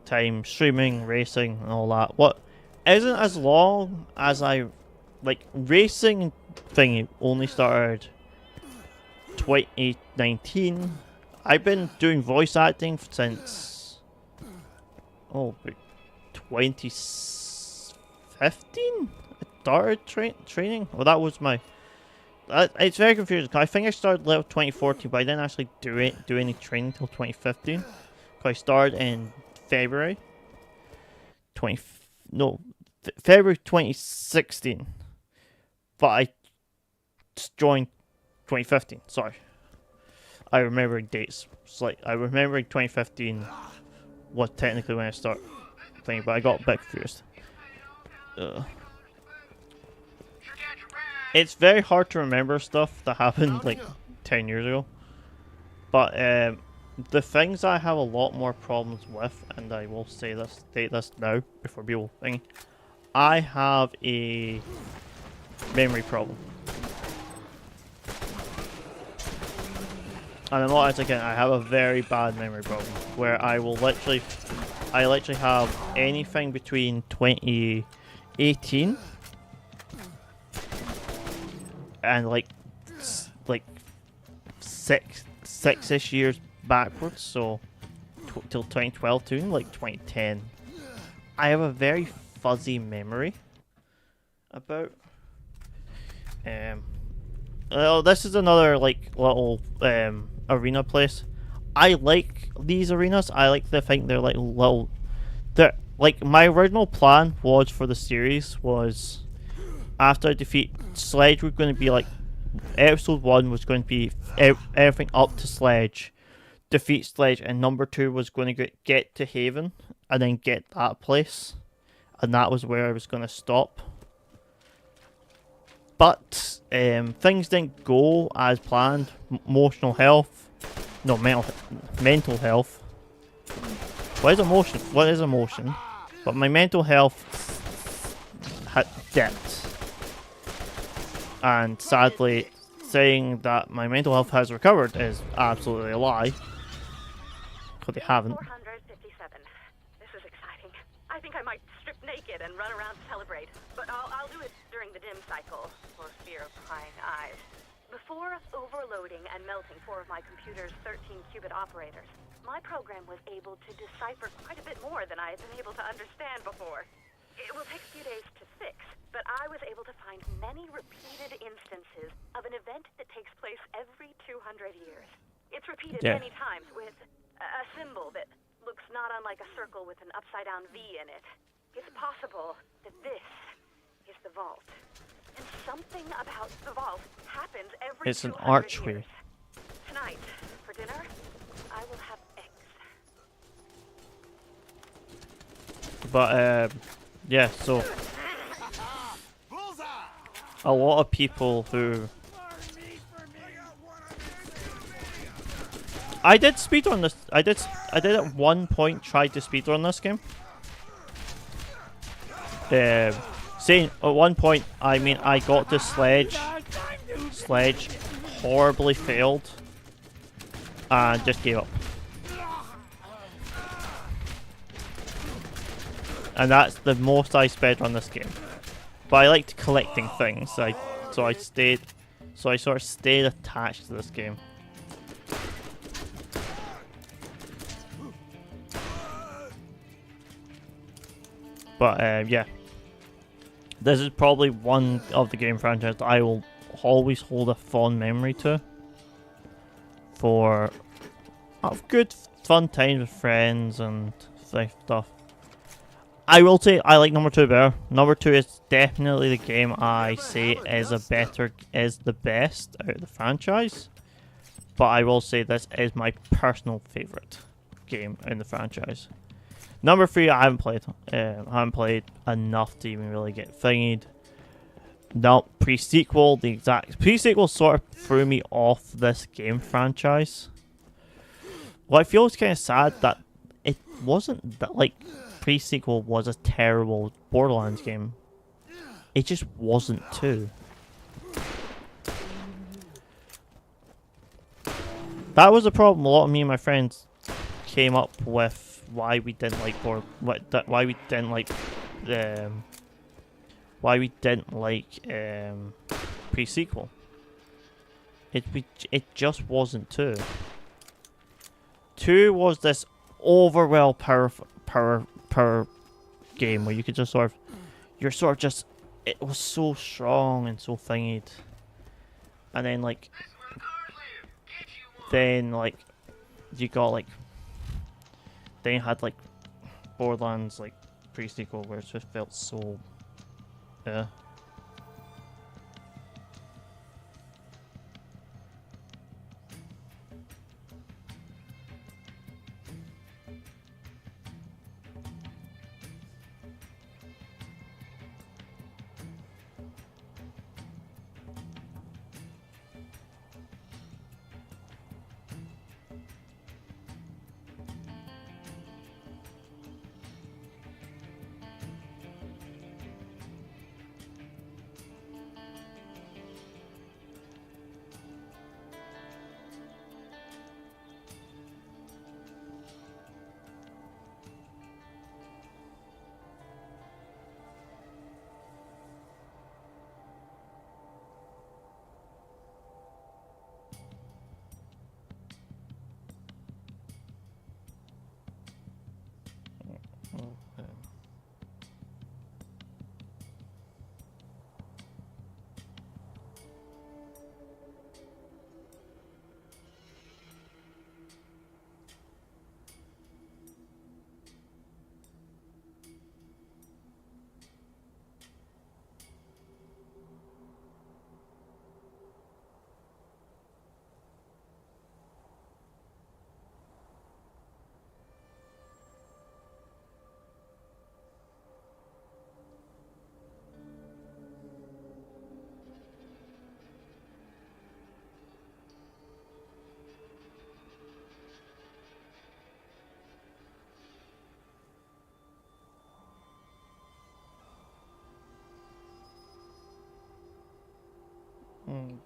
time streaming, racing, and all that, what isn't as long as I like racing thingy only started 2019. I've been doing voice acting since 2015. I started training. Well, that was my. It's very confusing. I think I started level 2014, but I didn't actually do any training until 2015. I started in February February 2016. But I joined 2015. Sorry, I remember dates. It's like I remember 2015 was technically when I started thing, but I got a bit confused. It's very hard to remember stuff that happened like 10 years ago. But the things I have a lot more problems with, and I will state this now before people think, I have a memory problem. And I'm not again, I have a very bad memory problem where I literally have anything between 2018 and like six-ish years backwards, so till 2012 to like 2010. I have a very fuzzy memory about. Oh, this is another like little arena place. I like these arenas. I like to think they're like little. They're like my original plan was for the series was after I defeat Sledge, we're going to be like episode 1 was going to be everything up to Sledge, defeat Sledge, and number 2 was going to get to Haven and then get that place, and that was where I was going to stop. But things didn't go as planned. Mental health. What is emotion? What is emotion? But my mental health had dipped. And sadly, saying that my mental health has recovered is absolutely a lie. Because they haven't. 457. This is exciting. I think I might strip naked and run around to celebrate. But I'll do it during the dim cycle, for fear of prying eyes. Before overloading and melting 4 of my computer's 13-qubit operators, my program was able to decipher quite a bit more than I had been able to understand before. It will take a few days to fix, but I was able to find many repeated instances of an event that takes place every 200 years. It's repeated many times with a symbol that looks not unlike a circle with an upside-down V in it. It's possible that this is the vault. And something about the vault happens every 200 It's an archway. years. Tonight, for dinner, I will have eggs. But yeah, so a lot of people who I did speedrun this. I did at one point try to speedrun this game. Saying at one point, I mean, I got to Sledge, horribly failed, and just gave up. And that's the most I sped on this game. But I liked collecting things, so I sort of stayed attached to this game. But yeah, this is probably one of the game franchises I will always hold a fond memory to. For good fun times with friends and stuff. I will say I like number 2 better. Number 2 is definitely the game I say is the best out of the franchise. But I will say this is my personal favourite game in the franchise. Number 3 I haven't played. I haven't played enough to even really get thingied. No, pre-sequel, the exact pre-sequel sort of threw me off this game franchise. Well, I feel it's kind of sad that it wasn't that, like, pre-sequel was a terrible Borderlands game. It just wasn't too. That was a problem a lot of me and my friends came up with why we didn't like pre-sequel. It just wasn't 2. 2 was this overwhelming power game where you could just it was so strong and so thingied, and then you got then you had Borderlands pre-sequel where it just felt so yeah.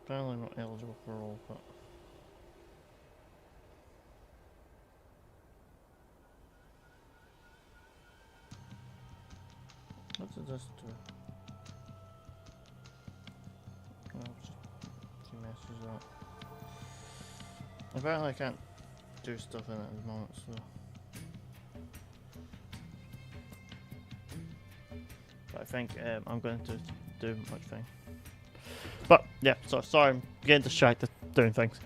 Apparently not eligible for all, but what does this do? Oh, just she messes up. Apparently I can't do stuff in it at the moment, so but I think I'm going to do much thing. But yeah, so sorry, I'm getting distracted doing things.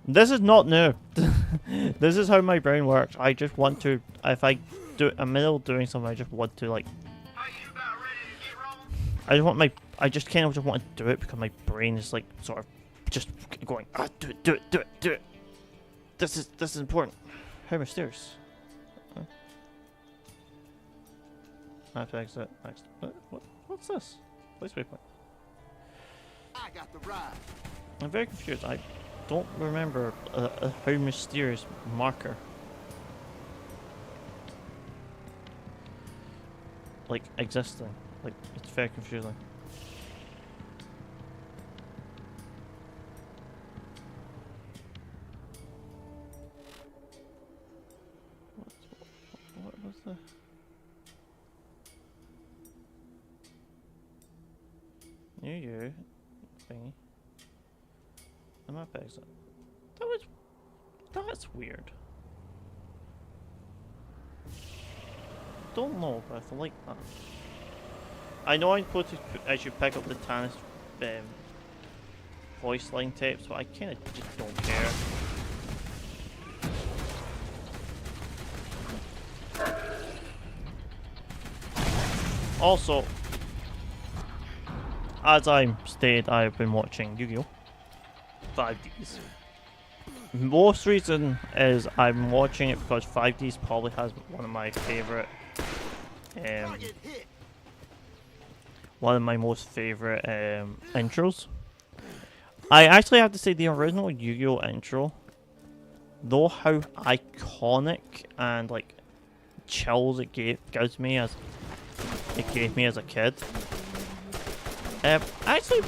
This is not new. This is how my brain works. I just want to, if I do a middle doing something, I just want to I just kind of just want to do it because my brain is sort of just going, do it. This is important. How mysterious. I have to exit next. What's this? Place waypoint. I got the ride. I'm very confused. don't remember how mysterious marker like existing. Like, it's very confusing. What was the New Year thingy? The map exit. That's weird. Don't know, but I like that. I know I'm supposed to, I should pick up the Tannis voice line tapes, but I kind of just don't care. Also, as I stated, I've been watching Yu-Gi-Oh! 5Ds. Most reason is I'm watching it because 5Ds probably has one of my favorite, one of my most favorite intros. I actually have to say the original Yu-Gi-Oh! Intro, though how iconic and like chills it gives me as it gave me as a kid. Actually,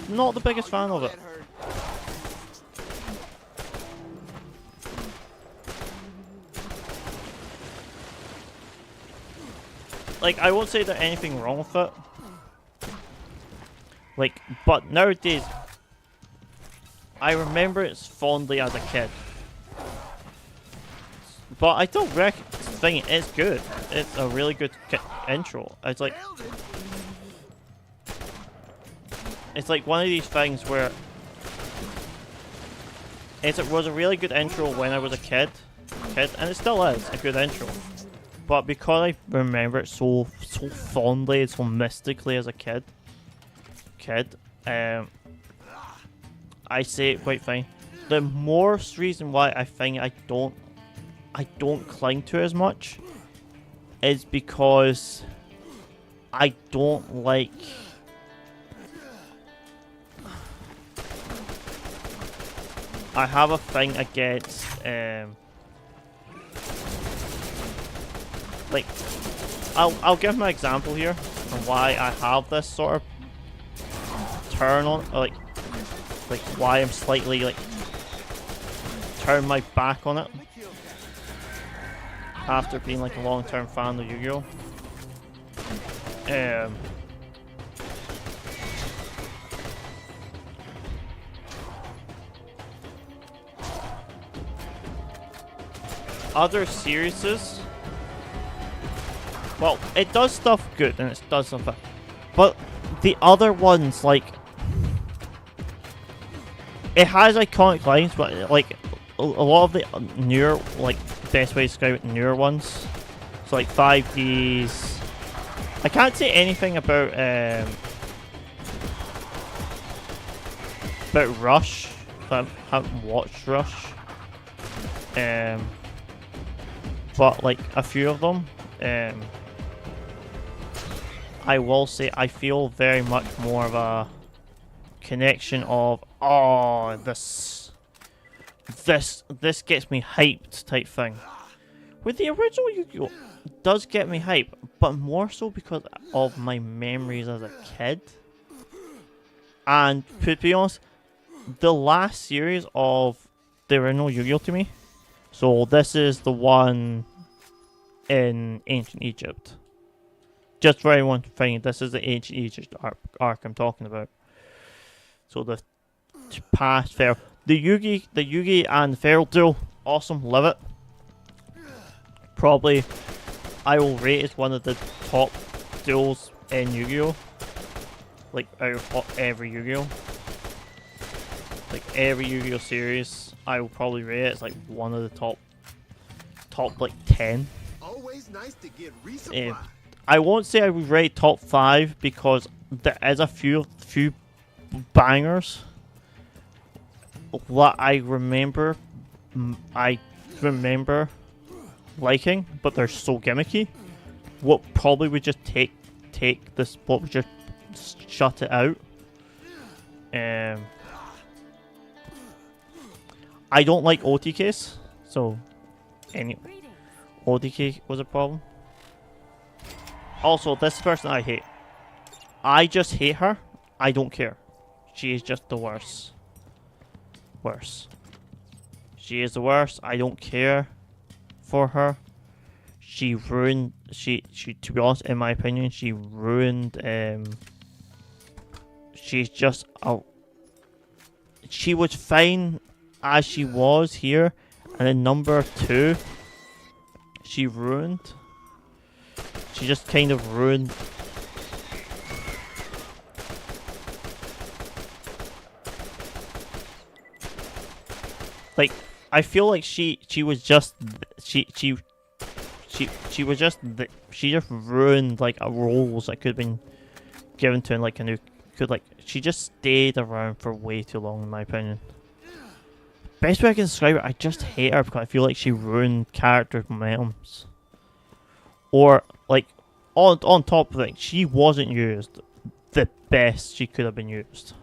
not the biggest fan of it. Like, I won't say there's anything wrong with it. Like, but nowadays, I remember it fondly as a kid. But I don't think it's good. It's a really good intro. It's like one of these things where it was a really good intro when I was a kid, and it still is a good intro. But because I remember it so fondly and so mystically as a kid, I say it quite fine. The most reason why I think I don't cling to it as much is because I don't like I have a thing against like I'll give my example here on why I have this sort of turn on like why I'm slightly like turn my back on it after being like a long-term fan of Yu-Gi-Oh! Other series, well, it does stuff good and it does stuff bad, but the other ones, like, it has iconic lines, but like a lot of the newer, like, best way to describe it, newer ones, so like 5Ds. I can't say anything about Rush. I haven't watched Rush. But like a few of them, I will say I feel very much more of a connection of, oh, this gets me hyped type thing. With the original Yu-Gi-Oh! It does get me hyped, but more so because of my memories as a kid. And to be honest, the last series of the original Yu-Gi-Oh! To me, so this is the one in Ancient Egypt. Just for everyone thinking, this is the Ancient Egypt arc I'm talking about. So the past Pharaoh, the Yugi and Pharaoh duel, awesome, love it. Probably, I will rate it as one of the top duels in Yu-Gi-Oh! Like out of every Yu-Gi-Oh! Like every Yu-Gi-Oh! Series, I will probably rate it as like one of the top like 10. Always nice to get resupplied. I won't say I would rate top 5 because there is a few bangers that I remember liking, but they're so gimmicky. What probably would just take this, what would just shut it out. I don't like OTKs, so any OTK was a problem. Also, this person I hate. I just hate her. I don't care. She is just the worst. Worse. She is the worst. I don't care for her. She ruined. She. To be honest, in my opinion, she ruined. She's just a. She was fine as she was here, and then number 2, she ruined. She just kind of ruined. Like, I feel like she was just she was just she just ruined like a roles that could have been given to her, like a new she just stayed around for way too long in my opinion. Best way I can describe it, I just hate her because I feel like she ruined character momentums. Or like on top of it, she wasn't used the best she could have been used.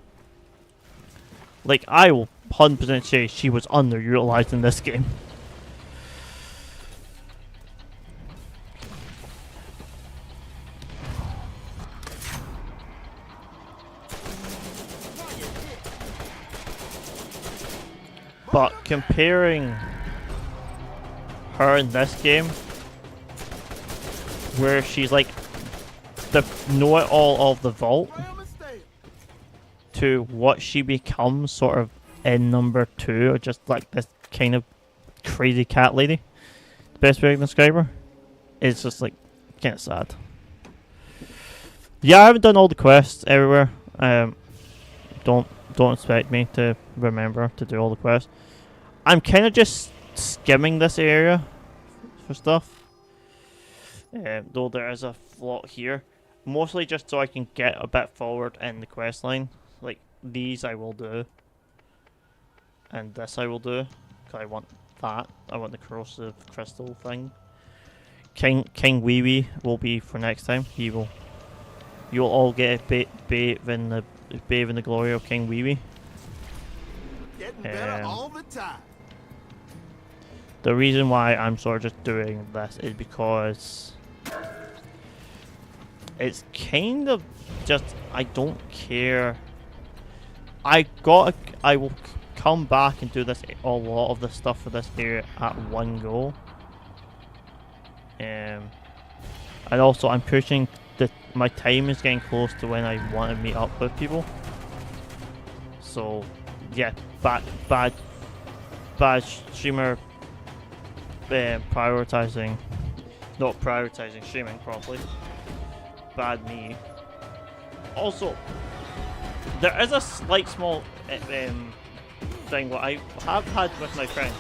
Like, I will 100% say she was underutilized in this game. But comparing her in this game, where she's like the know-it-all of the vault, to what she becomes sort of in number 2, or just like this kind of crazy cat lady, the best way I can describe her, is just like kind of sad. Yeah, I haven't done all the quests everywhere. Don't expect me to remember to do all the quests. I'm kind of just skimming this area for stuff. Though there is a lot here. Mostly just so I can get a bit forward in the quest line. Like, these I will do. And this I will do. Because I want that. I want the corrosive crystal thing. King Wee Wee will be for next time. You'll all get a bathe in the glory of King Wee Wee. Getting better all the time. The reason why I'm sort of just doing this is because it's kind of just, I don't care. I will come back and do this, a lot of the stuff for this area at one go. And also I'm pushing my time is getting close to when I want to meet up with people. So yeah, bad streamer not prioritizing streaming properly. Bad me. Also, there is a slight small thing what I have had with my friend.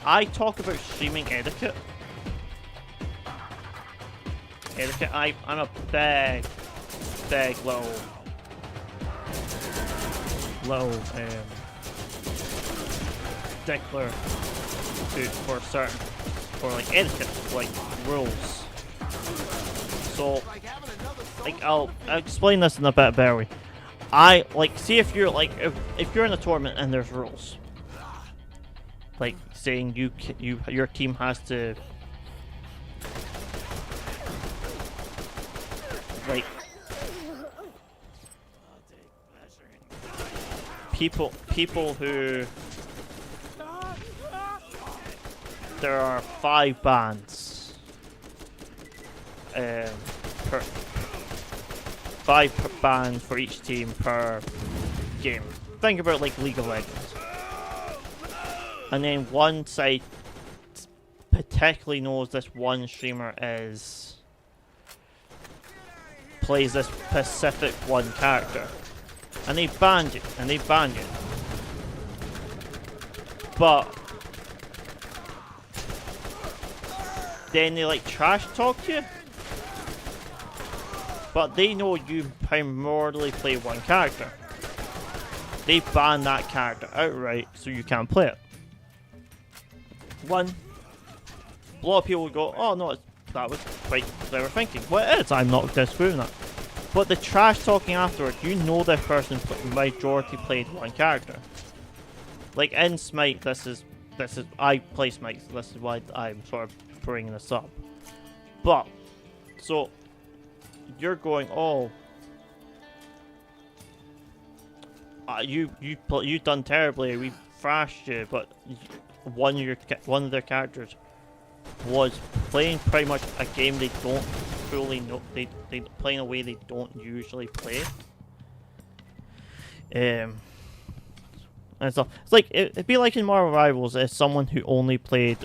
I talk about streaming etiquette. I'm a big little stickler for like etiquette, like rules. So like I'll explain this in a bit better way. I like, see if you're like if you're in a tournament and there's rules, like saying your team has to like people who there are 5 bans per 5 bans for each team per game. Think about like League of Legends. And then one side particularly knows this one streamer plays this specific one character. And they banned you, But then they like trash talk you. But they know you primarily play one character. They ban that character outright so you can't play it. A lot of people would go, oh no, that was quite clever thinking. Well, it is, I'm not disproving that. But the trash talking afterwards, you know this person majority played one character. like in Smite, this is I play Smite, so this is why I'm sort of bringing this up. But so you're going, oh, you done terribly. We thrashed you, but one of their characters was playing pretty much a game they don't fully know. They play in a way they don't usually play. And stuff. It's like it'd be like in Marvel Rivals if someone who only played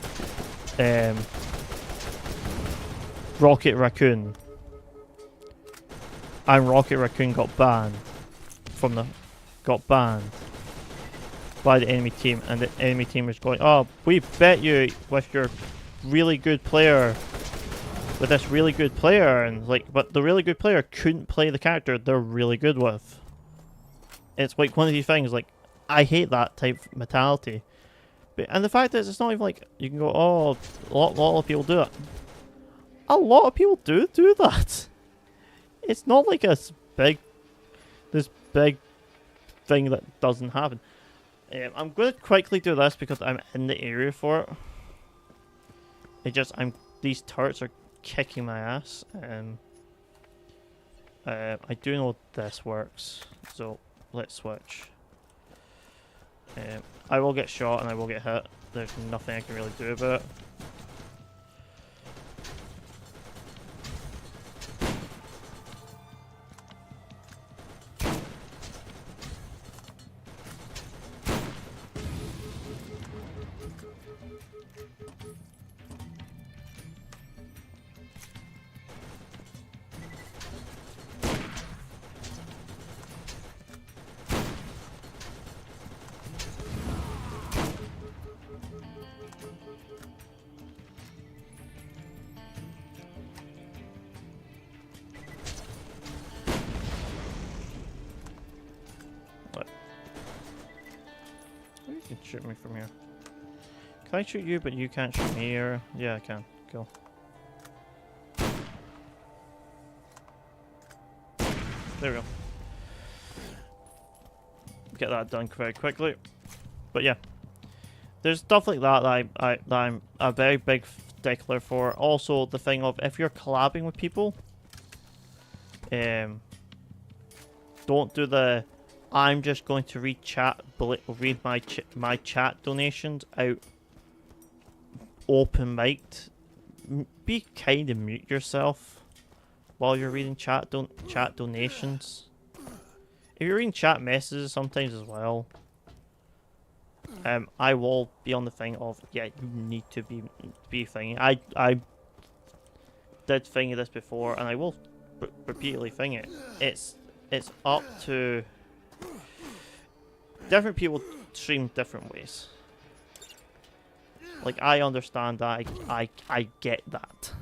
Rocket Raccoon and Rocket Raccoon got banned by the enemy team, and the enemy team was going, oh, we bet you with your really good player, with this really good player, and like, but the really good player couldn't play the character they're really good with. It's like one of these things, like, I hate that type of mentality. But, and the fact is, it's not even like, you can go, oh, a lot of people do it. A lot of people do that. It's not like this big thing that doesn't happen. I'm going to quickly do this because I'm in the area for it. These turrets are kicking my ass. I do know this works, so let's switch. I will get shot and I will get hit. There's nothing I can really do about it. You can shoot me from here. Can I shoot you, but you can't shoot me here? Yeah, I can. Cool. There we go. Get that done very quickly. But yeah, there's stuff like that that I'm a very big stickler for. Also, the thing of if you're collabing with people, don't do the I'm just going to read my chat donations out open mic'd. Be kind and mute yourself while you're reading chat donations. If you're reading chat messages sometimes as well, I will be on the thing of, yeah, you need to be thingy. I did thingy this before, and I will repeatedly thing it. It's up to different people stream different ways. Like, I understand that, I get that.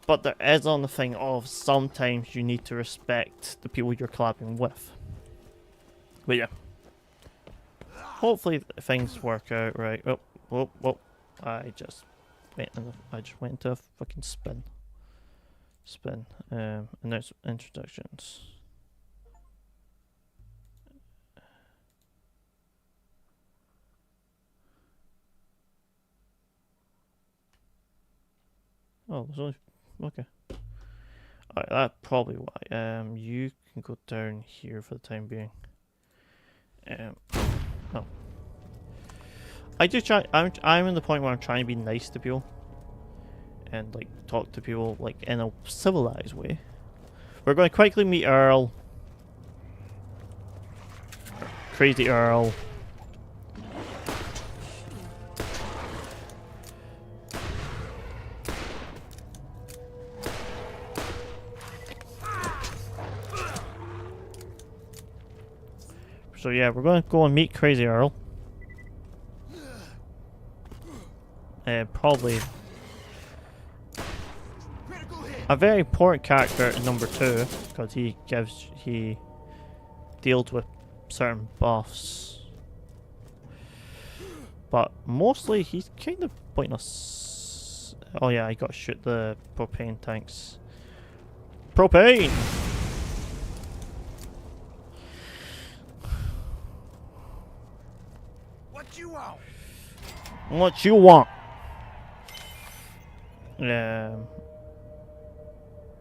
But there is on the thing of sometimes you need to respect the people you're collabing with. But yeah. Hopefully things work out right. Oh. I just went into a fucking spin. And there's introductions. Oh, there's only... Okay. Alright, that's probably why. You can go down here for the time being. Oh. I do try... I'm in the point where I'm trying to be nice to people. And, like, talk to people, like, in a civilized way. We're going to quickly meet Earl. Crazy Earl. So yeah, we're going to go and meet Crazy Earl. Probably a very important character in number 2 because he deals with certain buffs. But mostly he's kind of pointless. Oh yeah, I got to shoot the propane tanks. Propane! What you want? What you want?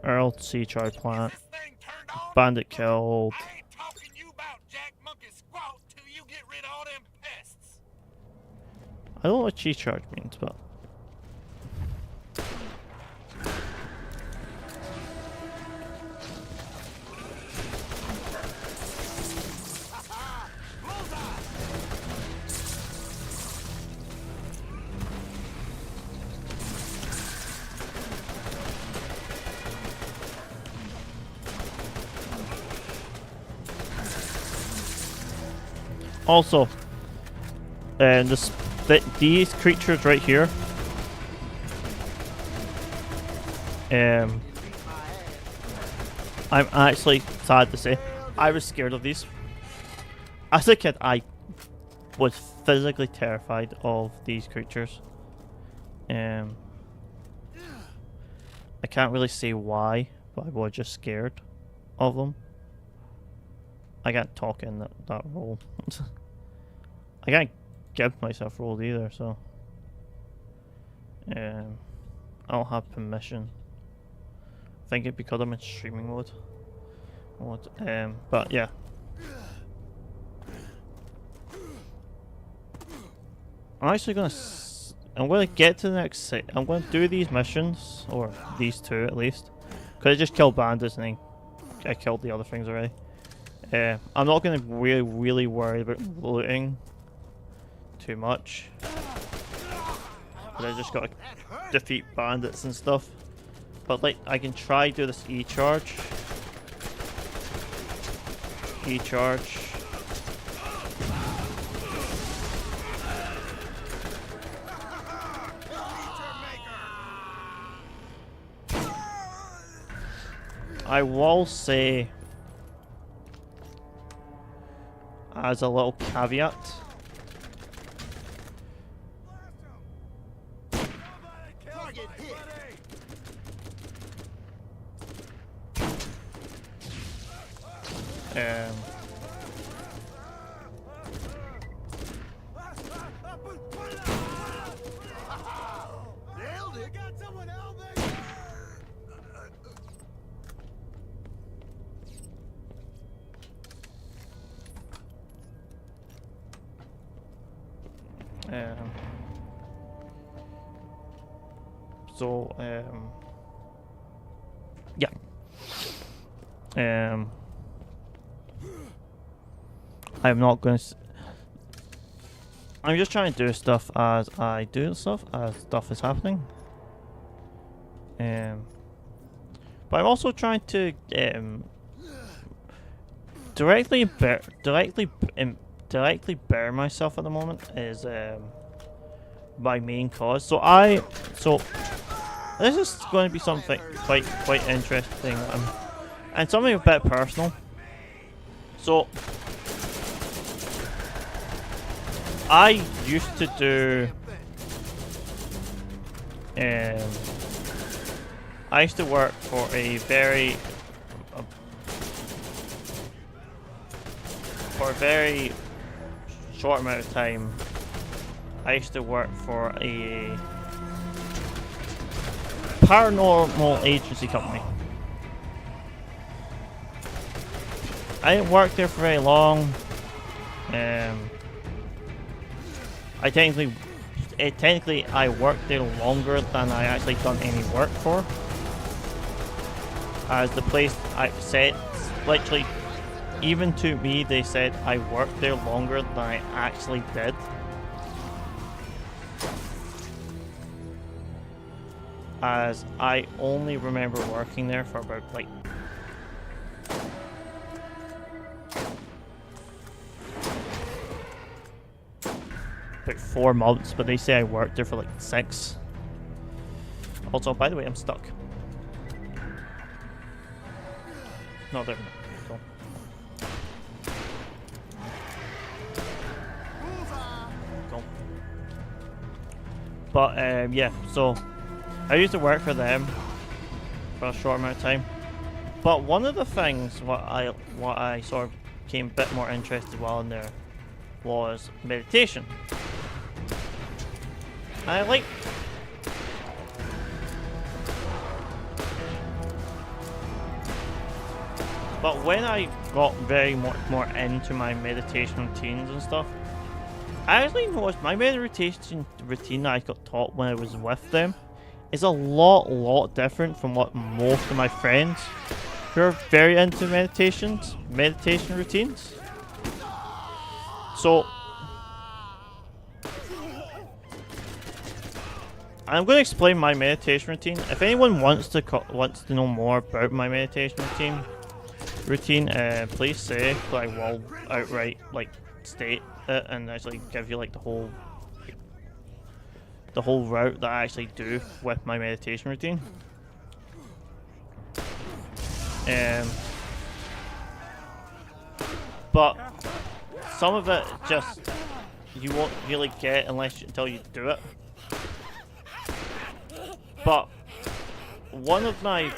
Earl Sea Char plant. This thing turned on? Bandit killed. I ain't talking you about Jack Monkey Squat till you get rid of all them pests. I don't know what Sea Charge means, but also, these creatures right here, I'm actually sad to say, I was scared of these. As a kid, I was physically terrified of these creatures. I can't really say why, but I was just scared of them. I can't talk in that role. I can't give myself roles either, so I don't have permission. I think it's because I'm in streaming mode. But yeah. I'm actually I'm gonna get to the next set. I'm gonna do these missions, or these two at least, because I just killed bandits and then I killed the other things already. I'm not gonna really worry about looting too much, but I just gotta defeat bandits and stuff. But like, I can try do this E-charge. E-charge. I will say, as a little caveat, yeah. I'm not going to. I'm just trying to do stuff as I do stuff as stuff is happening. But I'm also trying to directly bear myself at the moment is my main cause. So this is going to be something quite interesting, and something a bit personal. So I used to do I used to work for a very short amount of time. I used to work for a paranormal agency company. I didn't work there for very long. Technically I worked there longer than I actually done any work for. As the place I said, literally, even to me, they said I worked there longer than I actually did. As I only remember working there for about like about 4 months, but they say I worked there for like 6. Also, by the way, I'm stuck. No, there. Cool. Cool. But yeah, so I used to work for them for a short amount of time. But one of the things what I sort of became a bit more interested while in there was meditation. I like. But when I got very much more into my meditation routines and stuff, I actually noticed my meditation routine that I got taught when I was with them is a lot different from what most of my friends who are very into meditation routines. So I'm going to explain my meditation routine. If anyone wants to know more about my meditation routine, please say, I will outright state it and actually give you like the whole route that I actually do with my meditation routine. But some of it just you won't really get until you do it. But one of my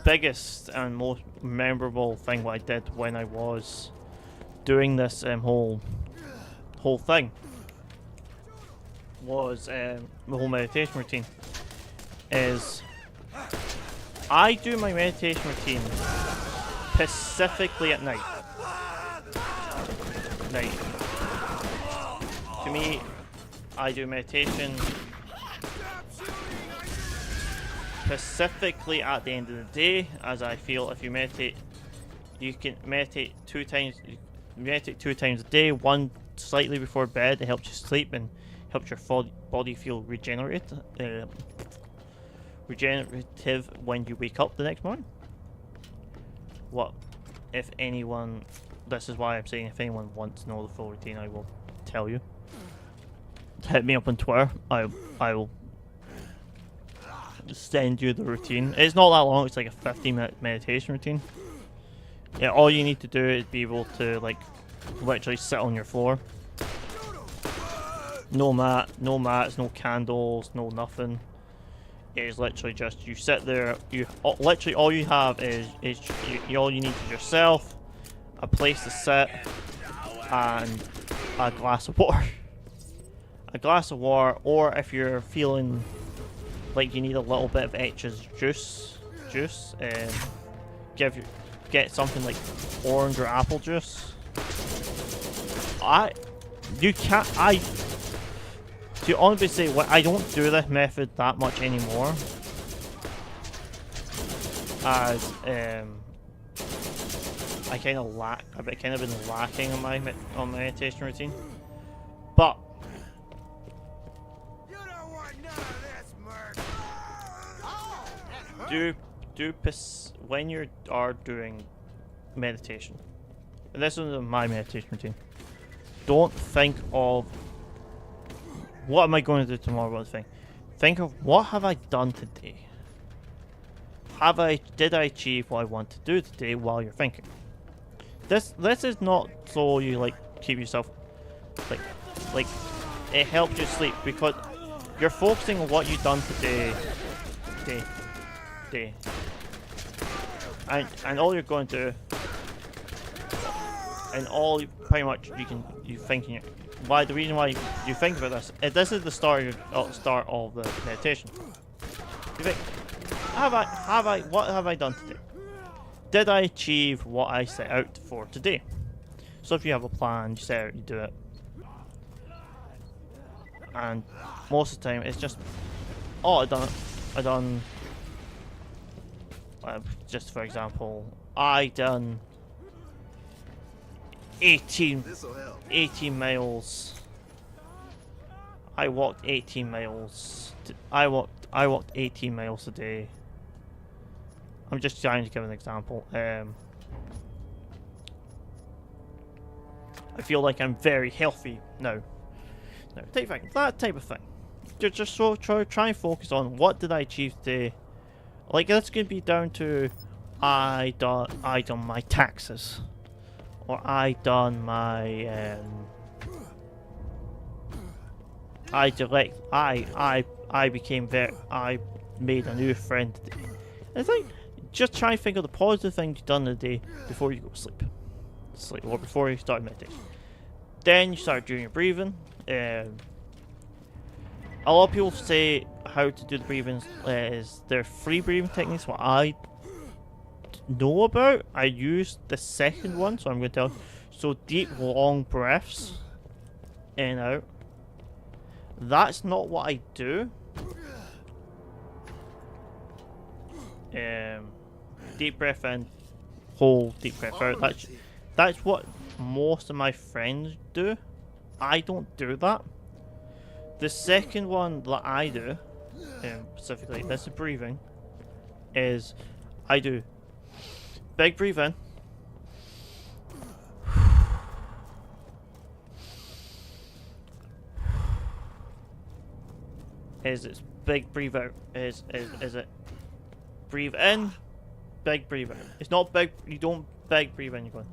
biggest and most memorable thing what I did when I was doing this whole thing was the whole meditation routine is I do my meditation routine specifically at night. To me, I do meditation specifically at the end of the day, as I feel if you meditate, you can meditate two times a day. One slightly before bed, it helps you sleep and helps your body feel regenerative when you wake up the next morning. This is why I'm saying if anyone wants to know the full routine, I will tell you. Hit me up on Twitter. I will send you the routine. It's not that long. It's like a 15-minute meditation routine. Yeah, all you need to do is be able to literally sit on your floor. No mats, no candles, no nothing. It is literally just you sit there. Literally all you have is all you need is yourself, a place to sit, and a glass of water. A glass of water, or if you're feeling like you need a little bit of extra juice, get something like orange or apple juice. To honestly say, I don't do this method that much anymore, as I've kind of been lacking on my meditation routine. But when you are doing meditation, and this is my meditation routine, don't think of what am I going to do tomorrow. Think of what have I done today. Did I achieve what I want to do today while you're thinking. This is not so you keep yourself it helps you sleep because you're focusing on what you've done today. And all you're going to do, and all pretty much you thinking. The reason why you think about this is the start of the meditation. You think, what have I done today? Did I achieve what I set out for today? So if you have a plan, you set out, you do it. And most of the time, it's just, I done. Just for example, I done 18 miles. I walked 18 miles. I walked 18 miles a day. I'm just trying to give an example. I feel like I'm very healthy now. That type of thing. Just so try and focus on what did I achieve today. That's gonna be down to I done my taxes, or I done my I made a new friend today. I think just try and think of the positive things you've done in the day before you go to sleep, or before you start meditation. Then you start doing your breathing. A lot of people say how to do the breathing is there are 3 breathing techniques. What I know about, I used the second one, so I'm going to tell. So deep, long breaths in and out. That's not what I do. Deep breath in, hold, deep breath out. That's what most of my friends do. I don't do that. The second one that I do, specifically, this is breathing, is I do big breathe in, it's big breathe out, is it breathe in, big breathe out. It's not big, you don't big breathe in, you're going.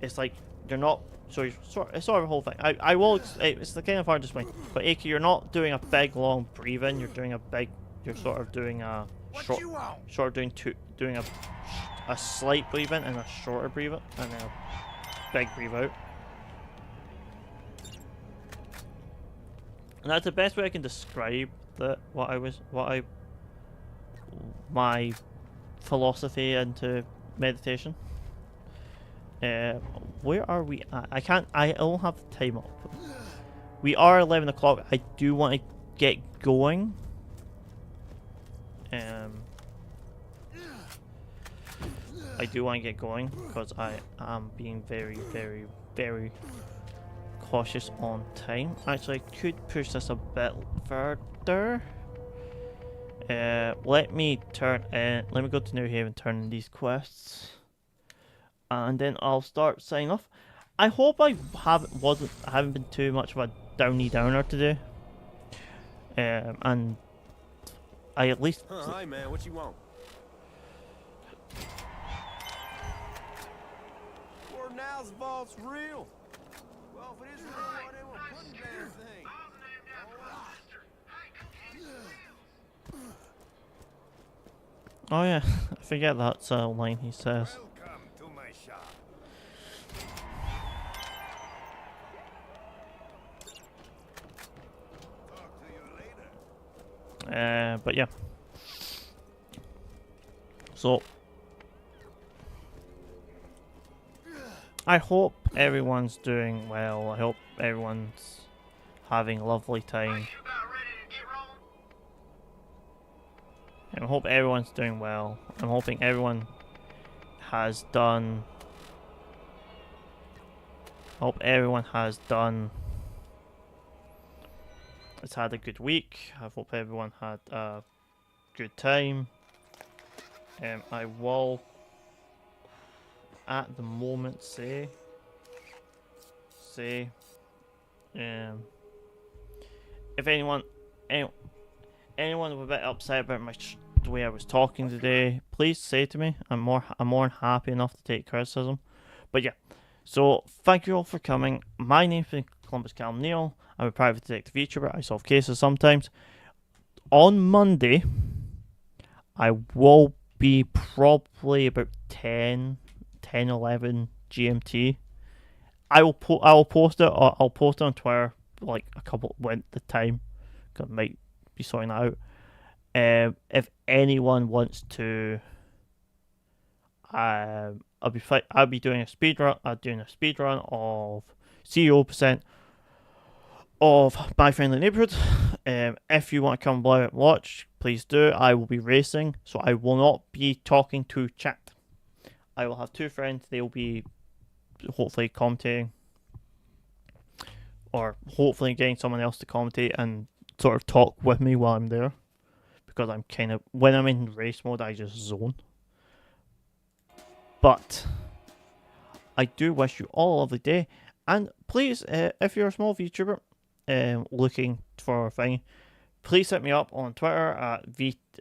It's like, you're not, so it's sort of a whole thing. I will, it's the kind of hard to explain. But Ake, you're not doing a big long breathe in, you're doing a big, you're sort of doing a short, doing a slight breathe in and a shorter breathe in, and then a big breathe out. And that's the best way I can describe my philosophy into meditation. Where are we at? I don't have the time up. We are 11 o'clock. I do want to get going. I do want to get going because I am being very, very, very cautious on time. Actually, I could push this a bit further. Let me go to New Haven, turn in these quests, and then I'll start signing off. I hope I haven't been too much of a downer today. And I at least. Hi man, what you want? Or now's vault's real. Well, if it is real, why they won't put the damn thing? Oh yeah, I forget that's a line he says. Welcome to my shop. Talk to you later. But yeah. So I hope everyone's doing well. I hope everyone's having a lovely time. I hope everyone's doing well. I'm hoping everyone has done. It's had a good week. I hope everyone had a good time. I will, at the moment, say, if anyone was a bit upset about the way I was talking today, please say to me. I'm more than happy enough to take criticism. But yeah, so thank you all for coming. My name's Columbus Calum Neal. I'm a private detective VTuber. I solve cases sometimes. On Monday, I will be probably about 11 GMT. I will post it. I'll post it on Twitter like a couple when the time. Cause I might be sorting that out. If anyone wants to, I'll be doing a speed run. I'm doing a speed run of 0% of My Friendly Neighborhood. If you want to come by and watch, please do. I will be racing, so I will not be talking to chat. I will have 2 friends. They will be hopefully commentating, or hopefully getting someone else to commentate and sort of talk with me while I'm there. Because I'm kind of, when I'm in race mode, I just zone. But I do wish you all a lovely day. And please, if you're a small VTuber looking for a thing, please hit me up on Twitter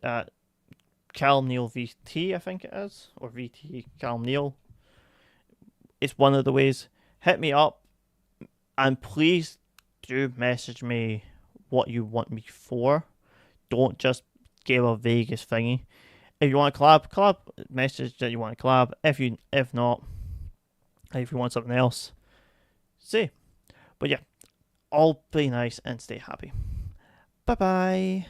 at Calum Neal VT, I think it is, or VT Calum Neal. It's one of the ways. Hit me up, and please do message me what you want me for. Don't just give a Vegas thingy. If you want to collab, message that you want to collab. If not, if you want something else, say. But yeah, all play nice and stay happy. Bye bye.